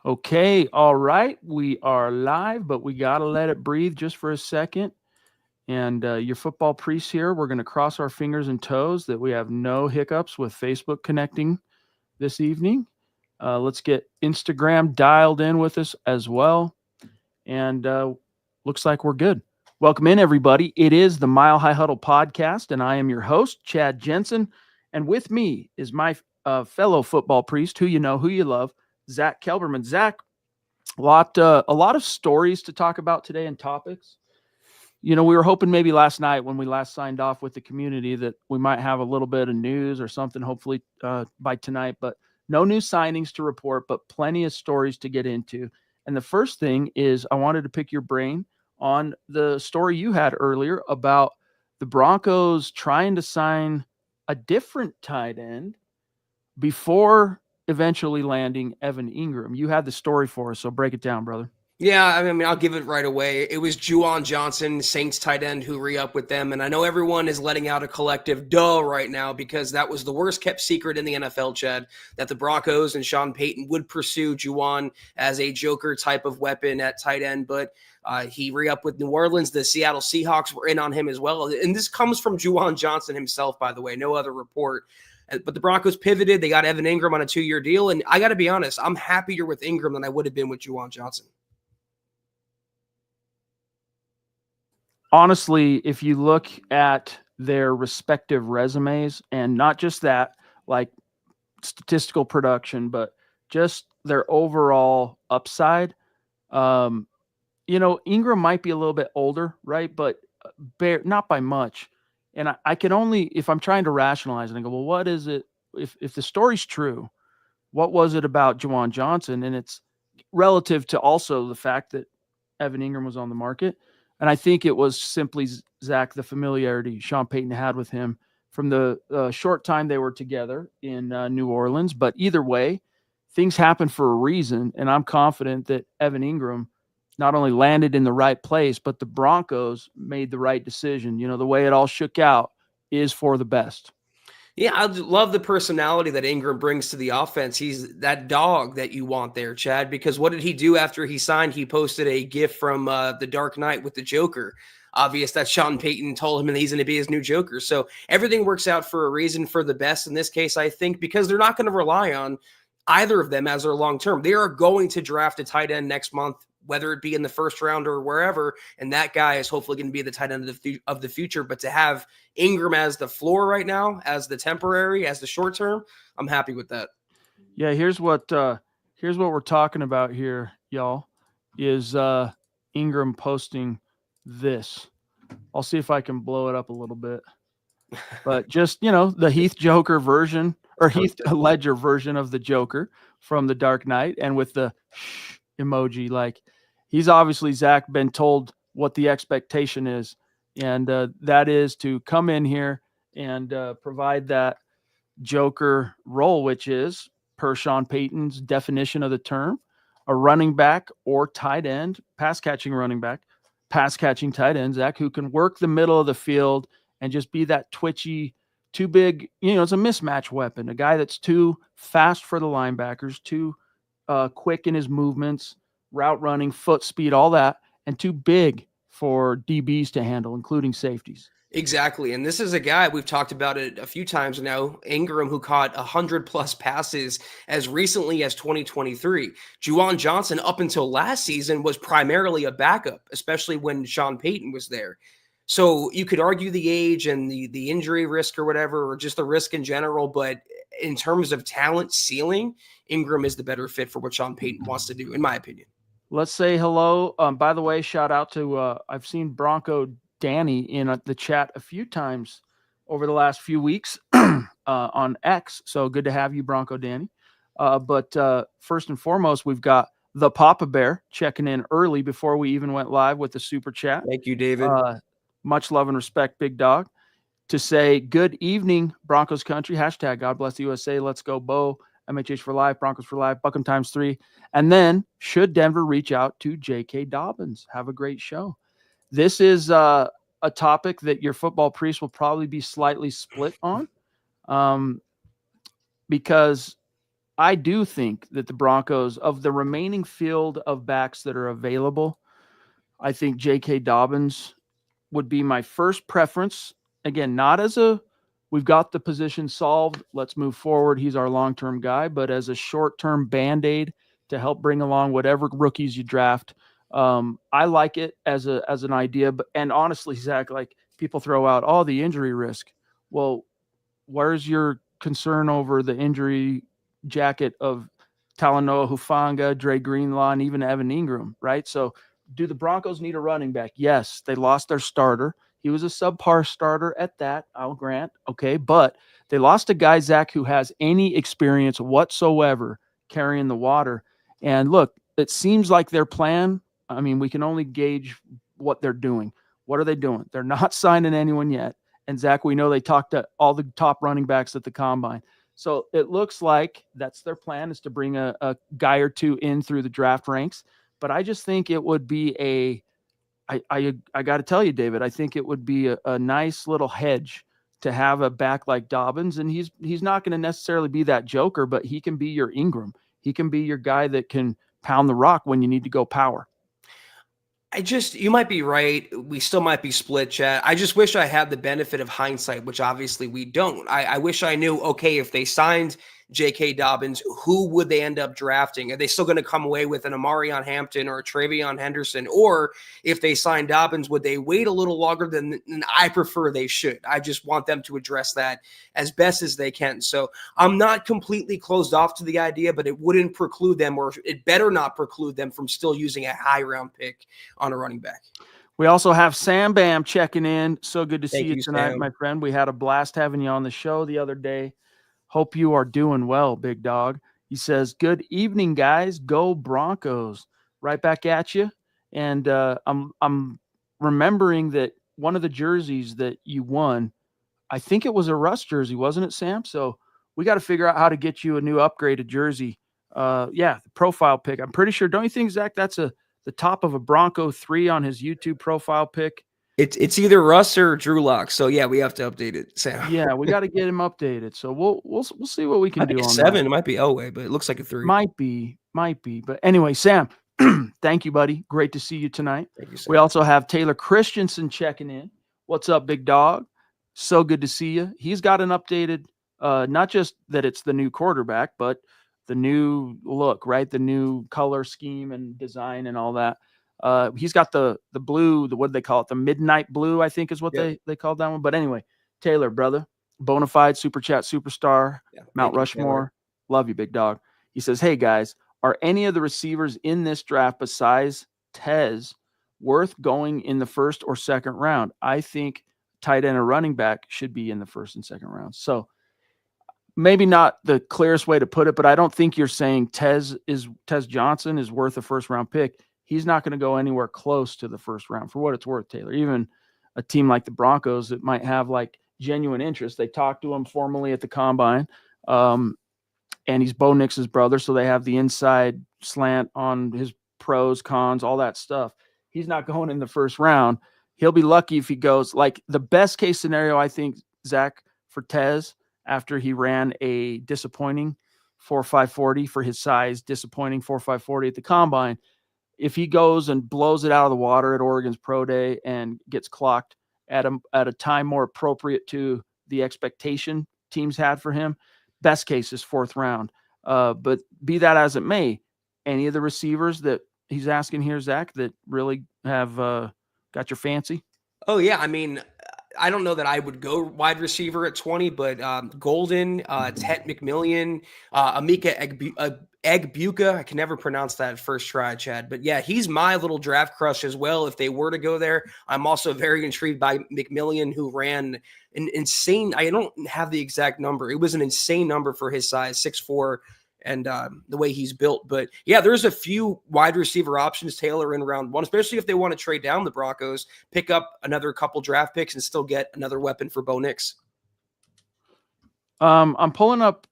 Okay, all right. We are live, but we got to let it breathe just for a second. And your football priest here, we're going to cross our fingers and toes that we have no hiccups with Facebook connecting this evening. Let's get Instagram dialed in with us as well. And looks like we're good. Welcome in, everybody. It is the Mile High Huddle podcast, and I am your host, Chad Jensen. And with me is my fellow football priest, who you know, who you love, Zack Kelberman. Zack, a lot of stories to talk about today and topics. You know, we were hoping maybe last night when we last signed off with the community that we might have a little bit of news or something, hopefully by tonight, but no new signings to report, but plenty of stories to get into. And the first thing is I wanted to pick your brain on the story you had earlier about the Broncos trying to sign a different tight end before eventually landing Evan Ingram. You had the story for us, so break it down, brother. Yeah, I mean, I'll give it right away. It was Juwan Johnson, Saints tight end, who re-upped with them. And I know everyone is letting out a collective duh right now because that was the worst kept secret in the NFL, Chad, that the Broncos and Sean Payton would pursue Juwan as a joker type of weapon at tight end. But he re-upped with New Orleans. The Seattle Seahawks were in on him as well. And this comes from Juwan Johnson himself, by the way, no other report. But the Broncos pivoted. They got Evan Ingram on a 2-year deal. And I got to be honest, I'm happier with Ingram than I would have been with Juwan Johnson. Honestly, if you look at their respective resumes, and not just that, like statistical production, but just their overall upside, Ingram might be a little bit older, right? But not by much. And I can only, if I'm trying to rationalize it and go, well, what is it? If the story's true, what was it about Juwan Johnson? And it's relative to also the fact that Evan Ingram was on the market. And I think it was simply, Zach, the familiarity Sean Payton had with him from the short time they were together in New Orleans. But either way, things happen for a reason. And I'm confident that Evan Ingram not only landed in the right place, but the Broncos made the right decision. You know, the way it all shook out is for the best. Yeah, I love the personality that Ingram brings to the offense. He's that dog that you want there, Chad, because what did he do after he signed? He posted a GIF from The Dark Knight with the Joker. Obvious that Sean Payton told him that he's going to be his new Joker. So everything works out for a reason, for the best in this case, I think, because they're not going to rely on either of them as their long-term. They are going to draft a tight end next month, whether it be in the first round or wherever, and that guy is hopefully going to be the tight end of the future. But to have Ingram as the floor right now, as the temporary, as the short term, I'm happy with that. Yeah, here's what we're talking about here, y'all, is Ingram posting this. I'll see if I can blow it up a little bit. But just, the Heath Joker version, or Heath Ledger version of the Joker from The Dark Knight, and with the emoji. Like, he's obviously, Zach, been told what the expectation is, and that is to come in here and provide that Joker role, which is, per Sean Payton's definition of the term, a running back or tight end, pass-catching running back, pass-catching tight end, Zach, who can work the middle of the field and just be that twitchy, too big, it's a mismatch weapon, a guy that's too fast for the linebackers, too quick in his movements, route running, foot speed, all that, and too big for DBs to handle, including safeties. Exactly. And this is a guy, we've talked about it a few times now, Ingram, who caught 100+ passes as recently as 2023. Juwan Johnson, up until last season, was primarily a backup, especially when Sean Payton was there. So you could argue the age and the injury risk or whatever, or just the risk in general. But in terms of talent ceiling, Ingram is the better fit for what Sean Payton wants to do, in my opinion. Let's say hello. By the way, shout out to, I've seen Bronco Danny in the chat a few times over the last few weeks on X. So good to have you, Bronco Danny. But first and foremost, we've got the Papa Bear checking in early before we even went live with the super chat. Thank you, David. Much love and respect, big dog. To say good evening, Broncos country, hashtag God bless the USA, let's go Bo, MHH for life, Broncos for life, Buckham ×3. And then should Denver reach out to J.K. Dobbins? Have a great show. This is a topic that your football priest will probably be slightly split on, because I do think that the Broncos, of the remaining field of backs that are available, I think J.K. Dobbins would be my first preference. Again, not as we've got the position solved, let's move forward, he's our long-term guy, but as a short-term Band-Aid to help bring along whatever rookies you draft. I like it as an idea, and honestly, Zach, like people throw out all the injury risk. Well, where's your concern over the injury jacket of Talanoa Hufanga, Dre Greenlaw, and even Evan Ingram, right? So do the Broncos need a running back? Yes, they lost their starter. He was a subpar starter at that, I'll grant. Okay, but they lost a guy, Zach, who has any experience whatsoever carrying the water. And look, it seems like their plan, I mean, we can only gauge what they're doing. What are they doing? They're not signing anyone yet. And Zach, we know they talked to all the top running backs at the combine. So it looks like that's their plan, is to bring a guy or two in through the draft ranks. But I just think it would be I got to tell you, David, I think it would be a nice little hedge to have a back like Dobbins. And he's not going to necessarily be that joker, but he can be your Ingram. He can be your guy that can pound the rock when you need to go power. You might be right. We still might be split, Chad. I just wish I had the benefit of hindsight, which obviously we don't. I wish I knew, okay, if they signed J.K. Dobbins, who would they end up drafting? Are they still going to come away with an Amarion Hampton or a Travion Henderson? Or if they sign Dobbins, would they wait a little longer than I prefer they should? I just want them to address that as best as they can. So I'm not completely closed off to the idea, but it wouldn't preclude them, or it better not preclude them from still using a high round pick on a running back. We also have Sam Bam checking in. So good to see you tonight, Sam. my friend. We had a blast having you on the show the other day. Hope you are doing well, big dog. He says, good evening, guys. Go Broncos. Right back at you. And I'm remembering that one of the jerseys that you won, I think it was a Russ jersey, wasn't it, Sam? So we got to figure out how to get you a new upgraded jersey. The profile pic. I'm pretty sure. Don't you think, Zach, that's the top of a Bronco 3 on his YouTube profile pic? It's either Russ or Drew Lock. So yeah, we have to update it, Sam. Yeah, we got to get him updated. So we'll see what we can do on 7. that. It might be Elway, but it looks like a 3. Might be. But anyway, Sam, thank you, buddy. Great to see you tonight. Thank you, Sam. We also have Taylor Christensen checking in. What's up, big dog? So good to see you. He's got an updated, not just that it's the new quarterback, but the new look, right? The new color scheme and design and all that. He's got the blue, what do they call it? The midnight blue, I think is what they called that one. But anyway, Taylor, brother, bona fide super chat superstar, Mount Rushmore. Love you, big dog. He says, hey guys, are any of the receivers in this draft besides Tez worth going in the first or second round? I think tight end or running back should be in the first and second rounds. So maybe not the clearest way to put it, but I don't think you're saying Tez Johnson is worth a first round pick. He's not going to go anywhere close to the first round for what it's worth, Taylor. Even a team like the Broncos that might have like genuine interest. They talked to him formally at the combine. And he's Bo Nix's brother. So they have the inside slant on his pros, cons, all that stuff. He's not going in the first round. He'll be lucky if he goes. Like the best case scenario, I think, Zach, for Tez, after he ran a disappointing 4.540 for his size, disappointing 4.540 at the combine, if he goes and blows it out of the water at Oregon's Pro Day and gets clocked at a time more appropriate to the expectation teams had for him, best case is fourth round. But be that as it may, any of the receivers that he's asking here, Zach, that really have got your fancy? Oh, yeah. I mean, I don't know that I would go wide receiver at 20, but Golden, Tet McMillian, Emeka Egbuka. I can never pronounce that first try, Chad. But yeah, he's my little draft crush as well. If they were to go there, I'm also very intrigued by McMillian, who ran an insane. I don't have the exact number. It was an insane number for his size, 6'4", and the way he's built. But yeah, there's a few wide receiver options, Taylor, in round 1, especially if they want to trade down the Broncos, pick up another couple draft picks and still get another weapon for Bo Nix. I'm pulling up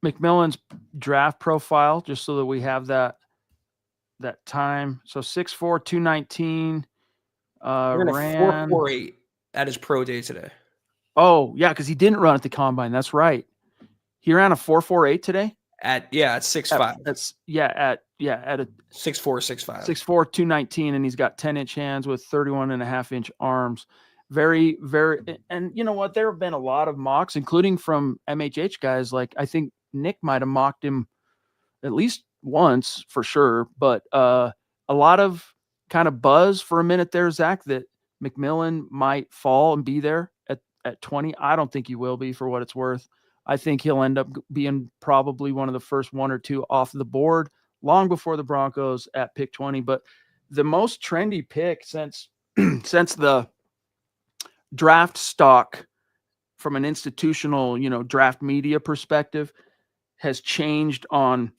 McMillan's draft profile just so that we have that time. So 6'4", 219. Ran a 4.48 at his pro day today. Oh, yeah, because he didn't run at the combine. That's right. He ran a 4.48 today? At 6'5", at a 6'4", 6'5". 6'4", 219, and he's got 10-inch hands with 31.5-inch arms. Very, very, and you know what? There have been a lot of mocks, including from MHH guys. Like I think Nick might have mocked him at least once for sure, but a lot of kind of buzz for a minute there, Zach, that McMillan might fall and be there at 20. I don't think he will be, for what it's worth. I think he'll end up being probably one of the first one or two off the board long before the Broncos at pick 20. But the most trendy pick since the draft stock from an institutional, draft media perspective has changed on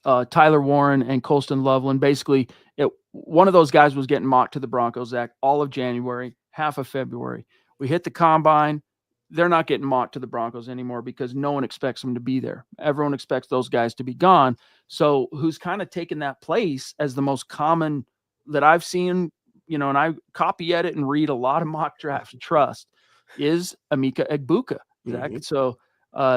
Tyler Warren and Colston Loveland. Basically, one of those guys was getting mocked to the Broncos, Zach, all of January, half of February. We hit the combine. They're not getting mocked to the Broncos anymore because no one expects them to be there. Everyone expects those guys to be gone. So who's kind of taken that place as the most common that I've seen, and I copy edit and read a lot of mock drafts, trust, is Emeka Egbuka, Zach. Mm-hmm. So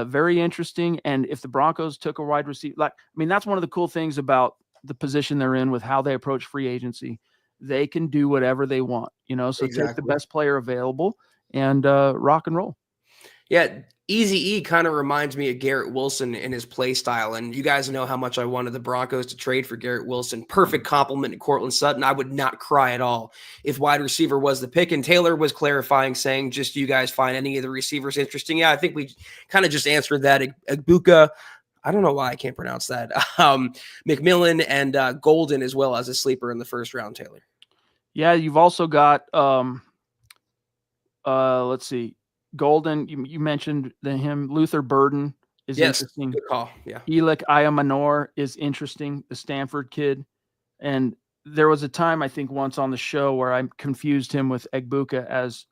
very interesting. And if the Broncos took a wide receiver, that's one of the cool things about the position they're in with how they approach free agency. They can do whatever they want, so Exactly. Take the best player available and rock and roll. Yeah, Eazy-E kind of reminds me of Garrett Wilson in his play style. And you guys know how much I wanted the Broncos to trade for Garrett Wilson. Perfect compliment to Courtland Sutton. I would not cry at all if wide receiver was the pick. And Taylor was clarifying, saying, just do you guys find any of the receivers interesting? Yeah, I think we kind of just answered that. Egbuka, I don't know why I can't pronounce that. McMillan and Golden as well as a sleeper in the first round, Taylor. Yeah, you've also got, let's see, Golden, you mentioned him. Luther Burden is interesting. Good call. Yeah. Elik Ayamanor is interesting, the Stanford kid. And there was a time, I think, once on the show where I confused him with Egbuka as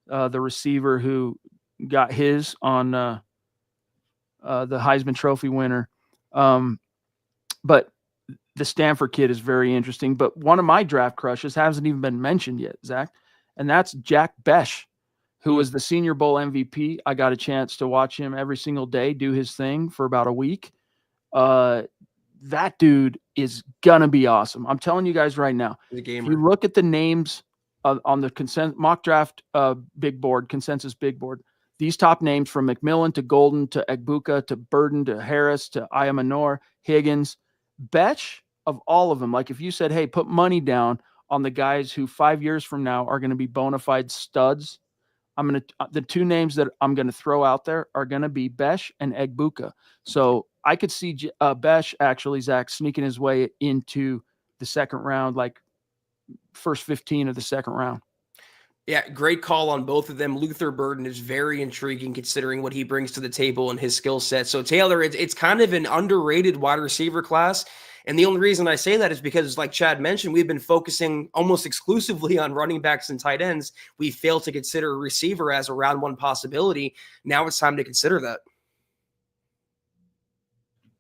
the receiver who got his on the Heisman Trophy winner. But the Stanford kid is very interesting. But one of my draft crushes hasn't even been mentioned yet, Zach, and that's Jack Besh, who was the Senior Bowl MVP. I got a chance to watch him every single day do his thing for about a week. That dude is going to be awesome. I'm telling you guys right now. If you look at the names on the mock draft big board, consensus big board, these top names from McMillan to Golden to Egbuka to Burden to Harris to Ayamanor, Higgins, Betch, of all of them, like if you said, hey, put money down on the guys who 5 years from now are going to be bona fide studs, the two names that I'm going to throw out there are going to be Besh and Egbuka. So I could see Besh actually, Zach, sneaking his way into the second round, like first 15 of the second round. Yeah, great call on both of them. Luther Burden is very intriguing considering what he brings to the table and his skill set. So Taylor, it's kind of an underrated wide receiver class. And the only reason I say that is because, like Chad mentioned, we've been focusing almost exclusively on running backs and tight ends. We failed to consider a receiver as a round one possibility. Now it's time to consider that.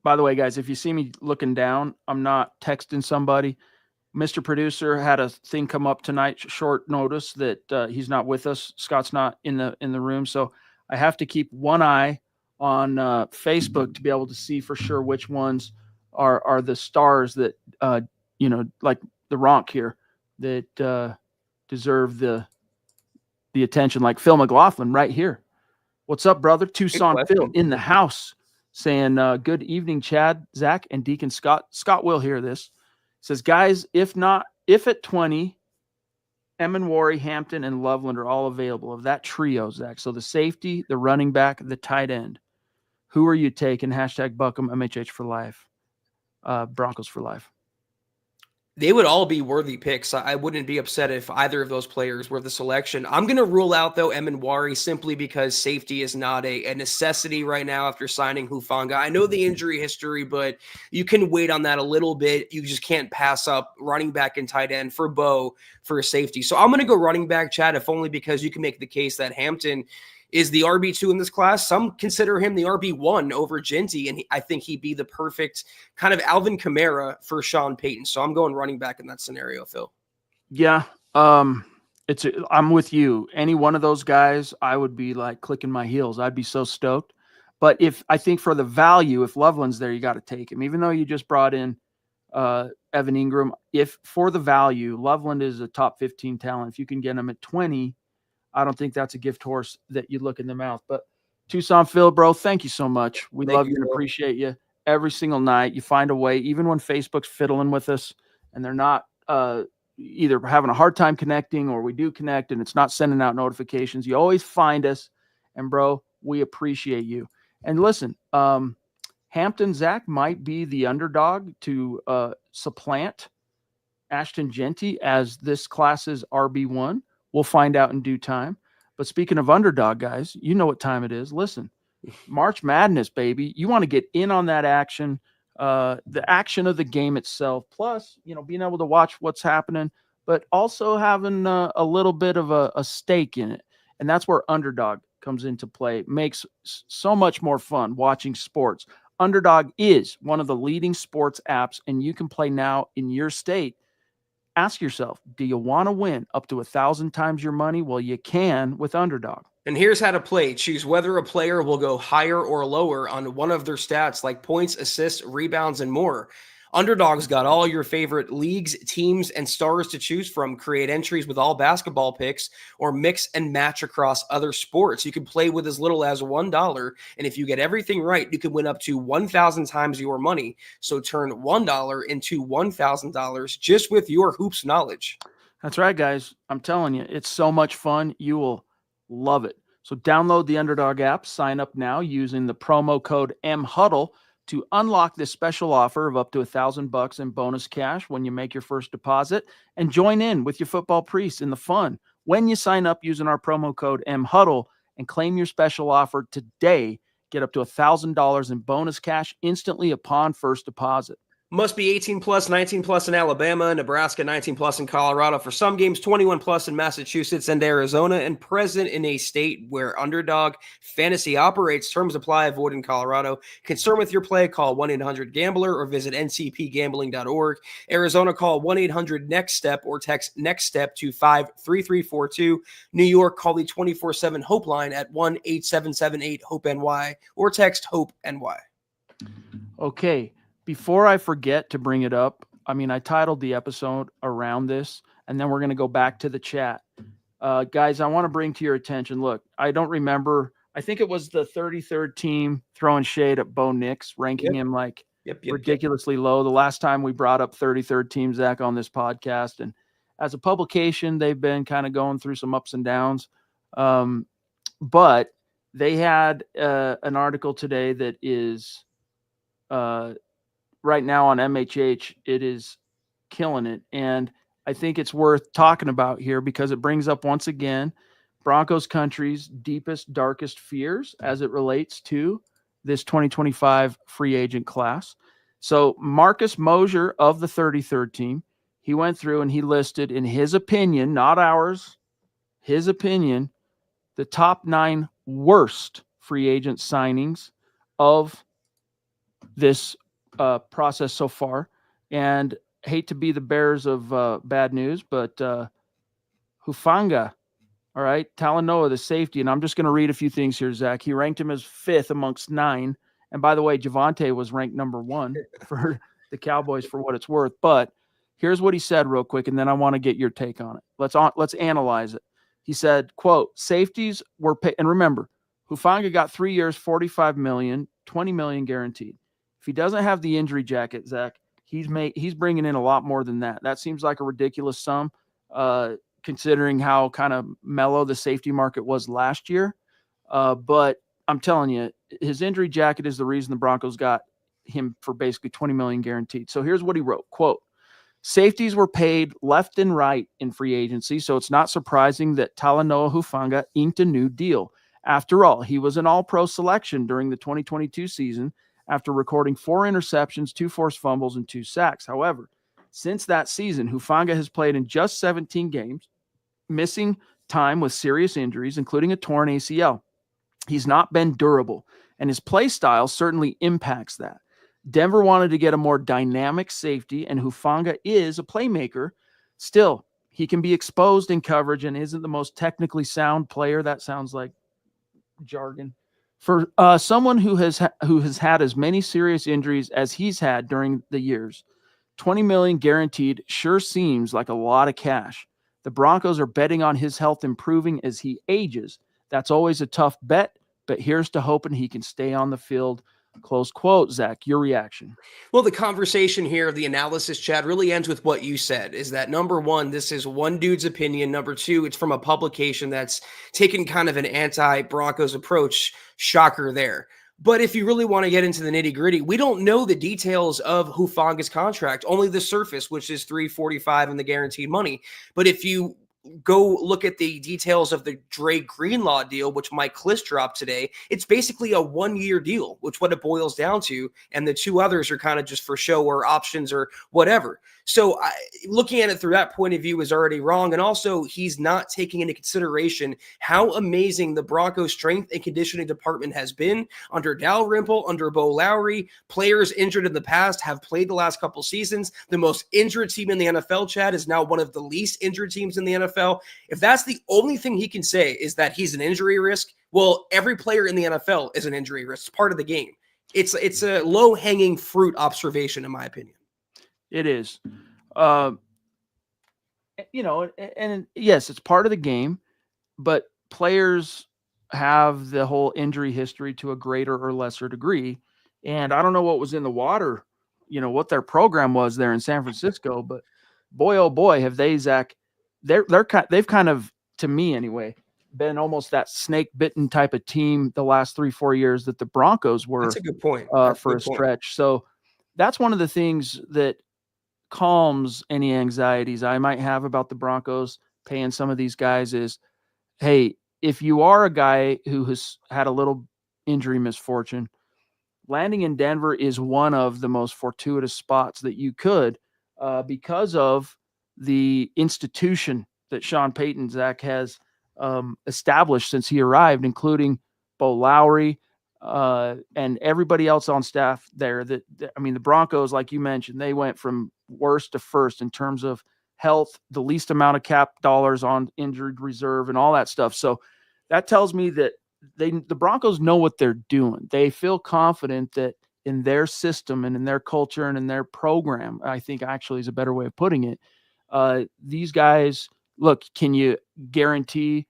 By the way, guys, if you see me looking down, I'm not texting somebody. Mr. Producer had a thing come up tonight, short notice, that he's not with us. Scott's not in the room. So I have to keep one eye on Facebook to be able to see for sure which ones are the stars that, like the Ronk here, that deserve the attention, like Phil McLaughlin right here. What's up, brother? Tucson Phil in the house saying, good evening, Chad, Zach, and Deacon Scott. Scott will hear this. Says, guys, if at 20, Emenwari, Hampton, and Loveland are all available of that trio, Zach. So the safety, the running back, the tight end. Who are you taking? Hashtag Buckham, MHH for life. Broncos for life. They would all be worthy picks. I wouldn't be upset if either of those players were the selection. I'm going to rule out, though, Emenwari simply because safety is not a necessity right now after signing Hufanga. I know the injury history, but you can wait on that a little bit. You just can't pass up running back and tight end for Bo for a safety. So I'm going to go running back, Chad, if only because you can make the case that Hampton is the RB2 in this class. Some consider him the RB1 over Genty, and I think he'd be the perfect kind of Alvin Kamara for Sean Payton. So I'm going running back in that scenario, Phil. Yeah, I'm with you. Any one of those guys, I would be like clicking my heels. I'd be so stoked. But I think for the value, if Loveland's there, you got to take him. Even though you just brought in Evan Ingram, if for the value, Loveland is a top 15 talent. If you can get him at 20, I don't think that's a gift horse that you look in the mouth. But Tucson Phil, bro, thank you so much. We love you and appreciate you every single night. You find a way, even when Facebook's fiddling with us and they're not either having a hard time connecting or we do connect and it's not sending out notifications. You always find us. And, bro, we appreciate you. And listen, Hampton Zach might be the underdog to supplant Ashton Genty as this class's RB1. We'll find out in due time. But speaking of underdog, guys, you know what time it is. Listen, March Madness, baby. You want to get in on that action, the action of the game itself, plus, being able to watch what's happening, but also having a little bit of a stake in it. And that's where Underdog comes into play. It makes so much more fun watching sports. Underdog is one of the leading sports apps, and you can play now in your state. Ask yourself, do you want to win up to 1,000 times your money? Well, you can with Underdog. And here's how to play. Choose whether a player will go higher or lower on one of their stats like points, assists, rebounds, and more. Underdog's got all your favorite leagues, teams, and stars to choose from. Create entries with all basketball picks or mix and match across other sports. You can play with as little as $1. And if you get everything right, you can win up to 1,000 times your money. So turn $1 into $1,000 just with your hoops knowledge. That's right, guys. I'm telling you, it's so much fun. You will love it. So download the Underdog app, sign up now using the promo code MHuddle to unlock this special offer of up to $1,000 in bonus cash when you make your first deposit, and join in with your football priest in the fun when you sign up using our promo code MHuddle and claim your special offer today. Get up to $1,000 in bonus cash instantly upon first deposit. Must be 18 plus, 19 plus in Alabama, Nebraska, 19 plus in Colorado. For some games, 21 plus in Massachusetts and Arizona, and present in a state where Underdog Fantasy operates. Terms apply. Avoid in Colorado. Concerned with your play? Call 1-800-GAMBLER or visit ncpgambling.org. Arizona, call 1-800-NEXT-STEP or text NEXT STEP to 53342. New York, call the 24/7 Hope line at 1-8778-HOPE-NY or text HOPE-NY. Okay. Before I forget to bring it up, I titled the episode around this, and then we're going to go back to the chat. Guys, I want to bring to your attention, look, I don't remember. I think it was the 33rd team throwing shade at Bo Nix, ranking him ridiculously low. The last time we brought up 33rd team, Zach, on this podcast. And as a publication, they've been kind of going through some ups and downs. But they had an article today that is right now on MHH, it is killing it. And I think it's worth talking about here because it brings up once again Broncos country's deepest, darkest fears as it relates to this 2025 free agent class. So Marcus Mosher of the 33rd team, he went through and he listed, in his opinion, not ours, his opinion, the top 9 worst free agent signings of this process so far. And hate to be the bearers of bad news, but Hufanga, all right, Talanoa, the safety, and I'm just going to read a few things here, Zach. He ranked him as 5th amongst 9. And by the way, Javonte was ranked number 1 for the Cowboys for what it's worth. But here's what he said real quick, and then I want to get your take on it. Let's analyze it. He said, quote, safeties were paid. And remember, Hufanga got 3 years, $45 million, $20 million guaranteed. If he doesn't have the injury jacket, Zach, he's bringing in a lot more than that. That seems like a ridiculous sum, considering how kind of mellow the safety market was last year. But I'm telling you, his injury jacket is the reason the Broncos got him for basically $20 million guaranteed. So here's what he wrote, quote, safeties were paid left and right in free agency, so it's not surprising that Talanoa Hufanga inked a new deal. After all, he was an all-pro selection during the 2022 season after recording 4 interceptions, 2 forced fumbles, and 2 sacks. However, since that season, Hufanga has played in just 17 games, missing time with serious injuries, including a torn ACL. He's not been durable, and his play style certainly impacts that. Denver wanted to get a more dynamic safety, and Hufanga is a playmaker. Still, he can be exposed in coverage and isn't the most technically sound player. That sounds like jargon For someone who has had as many serious injuries as he's had during the years, 20 million guaranteed sure seems like a lot of cash. The Broncos are betting on his health improving as he ages. That's always a tough bet, but here's to hoping he can stay on the field. Close quote. Zach, your reaction? Well, the conversation here, the analysis, Chad, really ends with what you said, is that number one, this is one dude's opinion. Number two, it's from a publication that's taken kind of an anti-Broncos approach. Shocker there. But if you really want to get into the nitty-gritty, we don't know the details of Hufanga's contract, only the surface, which is 345 and the guaranteed money. But if you go look at the details of the Dre Greenlaw deal, which Mike Kliss dropped today, it's basically a 1-year deal, which what it boils down to. And the two others are kind of just for show or options or whatever. So looking at it through that point of view is already wrong. And also, he's not taking into consideration how amazing the Broncos strength and conditioning department has been under Dalrymple, under Bo Lowry. Players injured in the past have played the last couple seasons. The most injured team in the NFL, Chad, is now one of the least injured teams in the NFL. If that's the only thing he can say is that he's an injury risk, well, every player in the NFL is an injury risk. It's part of the game. It's a low-hanging fruit observation, in my opinion. It is. And yes, it's part of the game, but players have the whole injury history to a greater or lesser degree. And I don't know what was in the water, what their program was there in San Francisco, but boy, oh boy, have they, Zach, they've kind of, to me anyway, been almost that snake bitten type of team the last 3-4 years that the Broncos were. That's a good point. For a stretch. So that's one of the things that calms any anxieties I might have about the Broncos paying some of these guys is, hey, if you are a guy who has had a little injury misfortune, landing in Denver is one of the most fortuitous spots that you could, because of the institution that Sean Payton, Zach, has established since he arrived, including Bo Lowry, and everybody else on staff there. The Broncos, like you mentioned, they went from worst to first in terms of health, the least amount of cap dollars on injured reserve and all that stuff. So that tells me that the Broncos know what they're doing. They feel confident that in their system and in their culture and in their program, I think actually is a better way of putting it. These guys, look, can you guarantee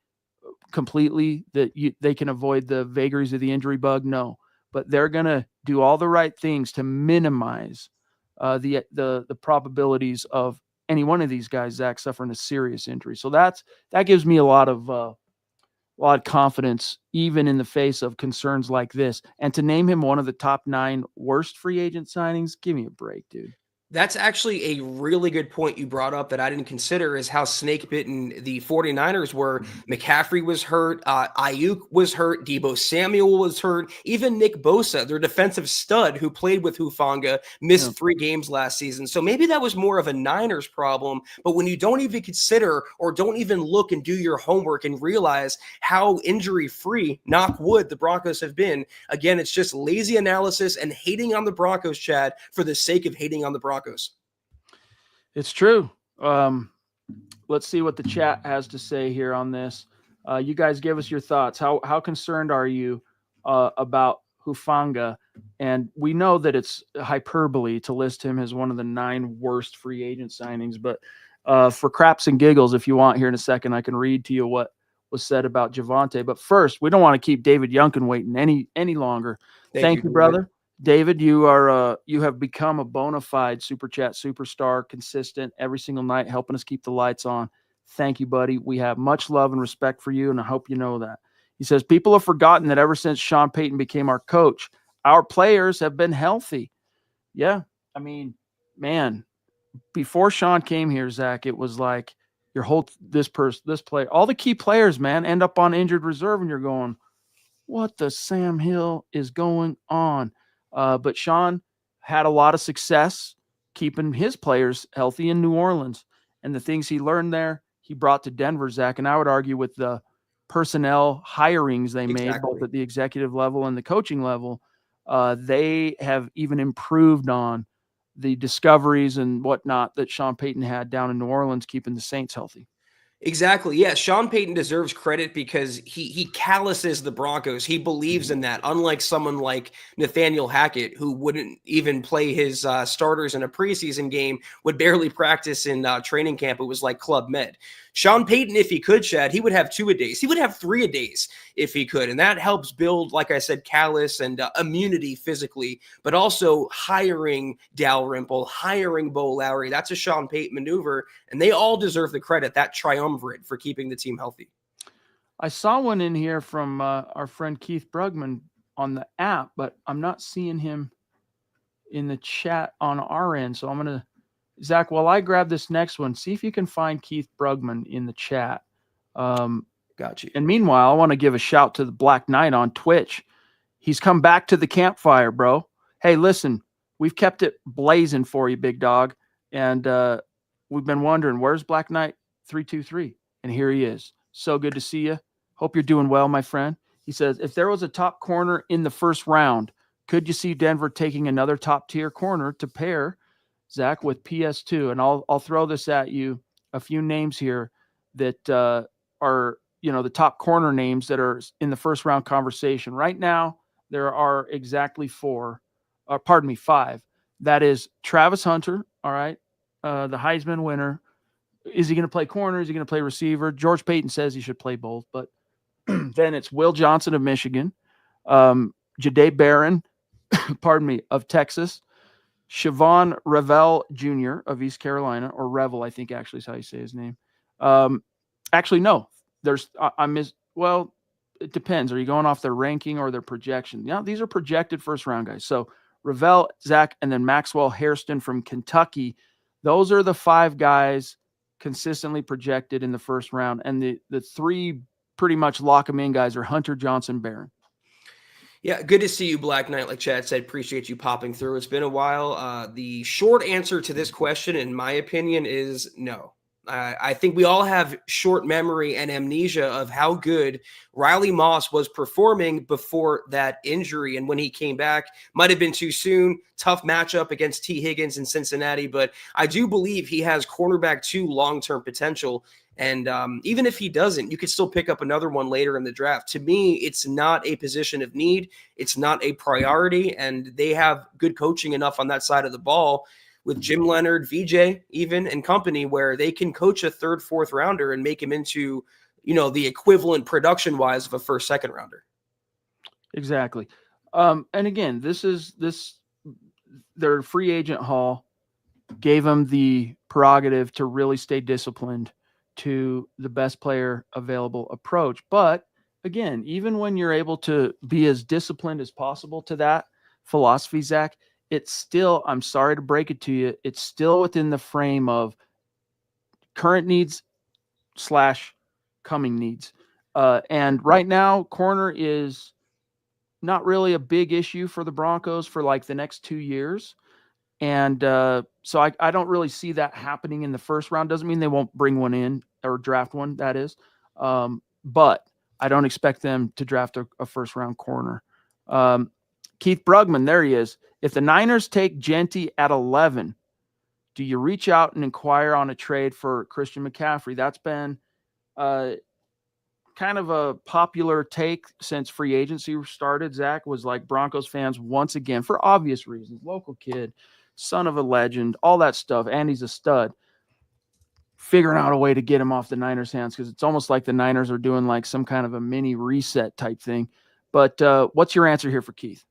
completely that they can avoid the vagaries of the injury bug? No, but they're going to do all the right things to minimize the probabilities of any one of these guys, Zach, suffering a serious injury. So that gives me a lot of confidence, even in the face of concerns like this. And to name him one of the top 9 worst free agent signings, give me a break, dude. That's actually a really good point you brought up that I didn't consider, is how snake-bitten the 49ers were. McCaffrey was hurt. Ayuk was hurt. Deebo Samuel was hurt. Even Nick Bosa, their defensive stud who played with Hufanga, missed 3 games last season. So maybe that was more of a Niners problem. But when you don't even consider or don't even look and do your homework and realize how injury-free, knock wood, the Broncos have been, again, it's just lazy analysis and hating on the Broncos, Chad, for the sake of hating on the Broncos. It's true. Let's see what the chat has to say here on this. You guys give us your thoughts. How concerned are you about Hufanga? And we know that it's hyperbole to list him as one of the 9 worst free agent signings, but for craps and giggles, if you want, here in a second, I can read to you what was said about Javonte. But first, we don't want to keep David Yunkin waiting any longer. Thank you, brother. David, you have become a bona fide Super Chat superstar, consistent every single night, helping us keep the lights on. Thank you, buddy. We have much love and respect for you, and I hope you know that. He says, people have forgotten that ever since Sean Payton became our coach, our players have been healthy. Yeah, I mean, man, before Sean came here, Zach, it was like this player, all the key players, man, end up on injured reserve, and you're going, what the Sam Hill is going on? But Sean had a lot of success keeping his players healthy in New Orleans, and the things he learned there, he brought to Denver, Zach. And I would argue with the personnel hirings they made, both at the executive level and the coaching level, they have even improved on the discoveries and whatnot that Sean Payton had down in New Orleans, keeping the Saints healthy. Exactly. Yeah. Sean Payton deserves credit because he calluses the Broncos. He believes in that, unlike someone like Nathaniel Hackett, who wouldn't even play his starters in a preseason game, would barely practice in training camp. It was like Club Med. Sean Payton, if he could, Chad, he would have 2-a-days. He would have 3-a-days if he could. And that helps build, like I said, callus and immunity physically, but also hiring Dalrymple, hiring Bo Lowry. That's a Sean Payton maneuver. And they all deserve the credit, that triumvirate, for keeping the team healthy. I saw one in here from our friend Keith Brugman on the app, but I'm not seeing him in the chat on our end. So I'm going to, Zach, while I grab this next one, see if you can find Keith Brugman in the chat. Got you. And meanwhile, I want to give a shout to the Black Knight on Twitch. He's come back to the campfire, bro. Hey, listen, we've kept it blazing for you, big dog. And we've been wondering, where's Black Knight 323? And here he is. So good to see you. Hope you're doing well, my friend. He says, if there was a top corner in the first round, could you see Denver taking another top tier corner to pair Zach with PS2? And I'll throw this at you, a few names here that are, the top corner names that are in the first round conversation. Right now, there are exactly 5. That is Travis Hunter, all right, the Heisman winner. Is he going to play corner? Is he going to play receiver? George Payton says he should play both, but then it's Will Johnson of Michigan, Jahdae Barron, of Texas, Siobhan Revel Jr. of East Carolina, or Revel, I think actually is how you say his name. Actually, no, well, it depends. Are you going off their ranking or their projection? Yeah, these are projected first round guys. So Revel, Zach, and then Maxwell Hairston from Kentucky. Those are the 5 guys consistently projected in the first round. And the 3 pretty much lock them in guys are Hunter, Johnson, Barron. Yeah, good to see you, Black Knight. Like Chad said, appreciate you popping through. It's been a while. The short answer to this question, in my opinion, is no. I think we all have short memory and amnesia of how good Riley Moss was performing before that injury. And when he came back, might have been too soon. Tough matchup against T. Higgins in Cincinnati. But I do believe he has cornerback 2 long-term potential. And even if he doesn't, you could still pick up another one later in the draft. To me, it's not a position of need. It's not a priority. And they have good coaching enough on that side of the ball with Jim Leonard, VJ even, and company, where they can coach a 3rd, 4th rounder and make him into, the equivalent production-wise of a 1st, 2nd rounder. Exactly. And again, their free agent haul gave them the prerogative to really stay disciplined to the best player available approach. But again, even when you're able to be as disciplined as possible to that philosophy, Zach, it's still, I'm sorry to break it to you, it's still within the frame of current needs / coming needs. And right now, corner is not really a big issue for the Broncos for like the next 2 years. And so I don't really see that happening in the first round. Doesn't mean they won't bring one in or draft one, that is. But I don't expect them to draft a first round corner. Keith Brugman, there he is. If the Niners take Genty at 11, do you reach out and inquire on a trade for Christian McCaffrey? That's been kind of a popular take since free agency started. Zach, was like Broncos fans once again, for obvious reasons, local kid, son of a legend, all that stuff, and he's a stud, figuring out a way to get him off the Niners' hands, because it's almost like the Niners are doing like some kind of a mini reset type thing. But what's your answer here for Keith?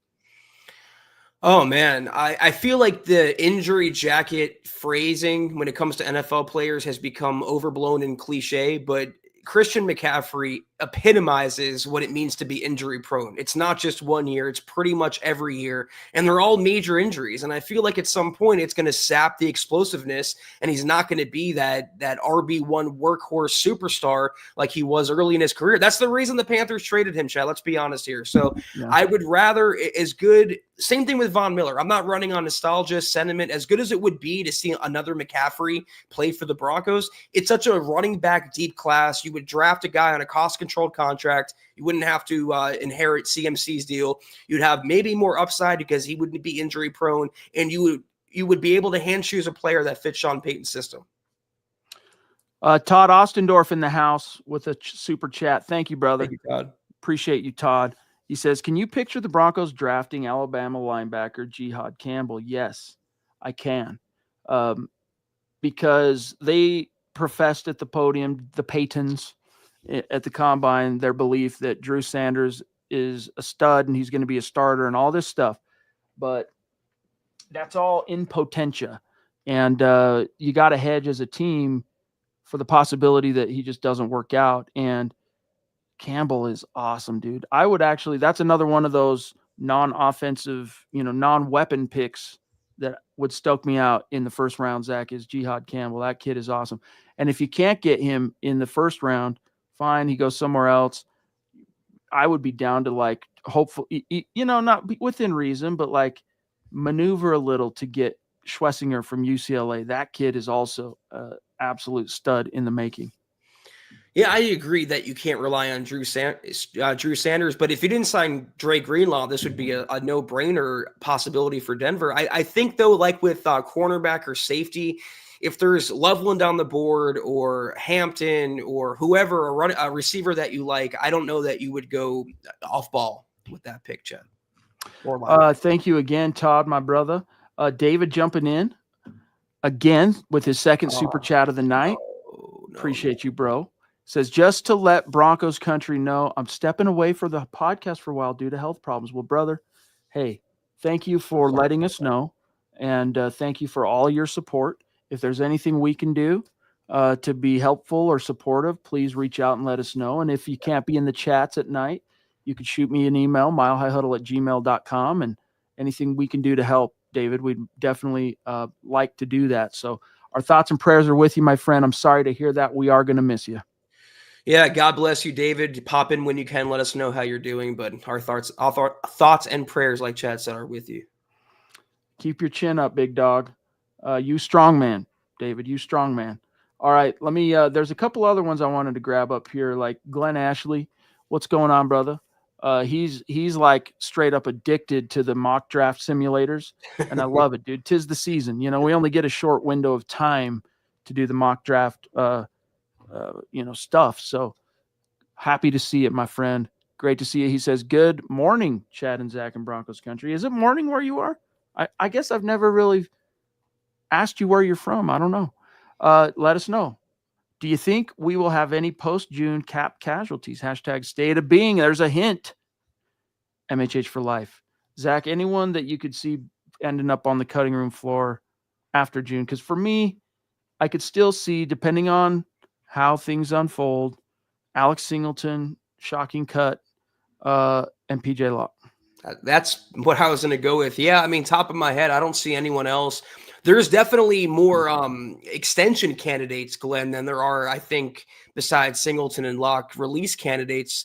Oh, man, I feel like the injury jacket phrasing when it comes to NFL players has become overblown and cliche, but Christian McCaffrey epitomizes what it means to be injury prone. It's not just 1 year, it's pretty much every year, and they're all major injuries. And I feel like at some point it's going to sap the explosiveness, and he's not going to be that RB1 workhorse superstar like he was early in his career. That's the reason the Panthers traded him, Chad. Let's be honest here. So yeah. I would rather, as good, same thing with Von Miller. I'm not running on nostalgia sentiment. As good as it would be to see another McCaffrey play for the Broncos, it's such a running back deep class. You would draft a guy on a cost-controlled contract. You wouldn't have to inherit CMC's deal. You'd have maybe more upside because he wouldn't be injury prone, and you would be able to hand choose a player that fits Sean Payton's system. Todd Ostendorf in the house with a super chat. Thank you, brother. Thank you, Todd. Appreciate you, Todd. He says, can you picture the Broncos drafting Alabama linebacker Jihad Campbell? Yes, I can. Because they professed at the podium, the Paytons at the combine, their belief that Drew Sanders is a stud and he's going to be a starter and all this stuff. But that's all in potentia. And you got to hedge as a team for the possibility that he just doesn't work out. And Campbell is awesome, dude. I would actually, that's another one of those non-offensive, non-weapon picks that would stoke me out in the first round, Zach, is Jihad Campbell. That kid is awesome. And if you can't get him in the first round, fine, he goes somewhere else. I would be down to like, hopefully, not within reason, but like maneuver a little to get Schlesinger from UCLA. That kid is also an absolute stud in the making. Yeah, I agree that you can't rely on Drew Sanders, but if you didn't sign Dre Greenlaw, this would be a no-brainer possibility for Denver. I think, though, like with cornerback or safety, if there's Loveland on the board or Hampton or whoever, a receiver that you like, I don't know that you would go off ball with that pick, Chad. Thank you again, Todd, my brother. David jumping in again with his second super chat of the night. Appreciate you, bro. Says, just to let Broncos country know, I'm stepping away for the podcast for a while due to health problems. Well, brother, hey, thank you for letting us know. And thank you for all your support. If there's anything we can do to be helpful or supportive, please reach out and let us know. And if you can't be in the chats at night, you can shoot me an email, milehighhuddle@gmail.com. And anything we can do to help, David, we'd definitely like to do that. So our thoughts and prayers are with you, my friend. I'm sorry to hear that. We are going to miss you. Yeah, God bless you, David. Pop in when you can. Let us know how you're doing. But our thoughts and prayers, like Chad said, are with you. Keep your chin up, big dog. You strong man, David. You strong man. All right, let me. There's a couple other ones I wanted to grab up here, like Glenn Ashley. What's going on, brother? He's like straight up addicted to the mock draft simulators, and I love it, dude. 'Tis the season. We only get a short window of time to do the mock draft. Stuff. So happy to see it, my friend. Great to see you. He says, good morning, Chad and Zach in Broncos country. Is it morning where you are? I guess I've never really asked you where you're from. I don't know. Let us know. Do you think we will have any post-June cap casualties? # state of being. There's a hint. MHH for life. Zach, anyone that you could see ending up on the cutting room floor after June? Because for me, I could still see, depending on how things unfold, Alex Singleton, shocking cut, and PJ Locke. That's what I was going to go with. Yeah, I mean, top of my head, I don't see anyone else. There's definitely more extension candidates, Glenn, than there are, I think, besides Singleton and Locke, release candidates.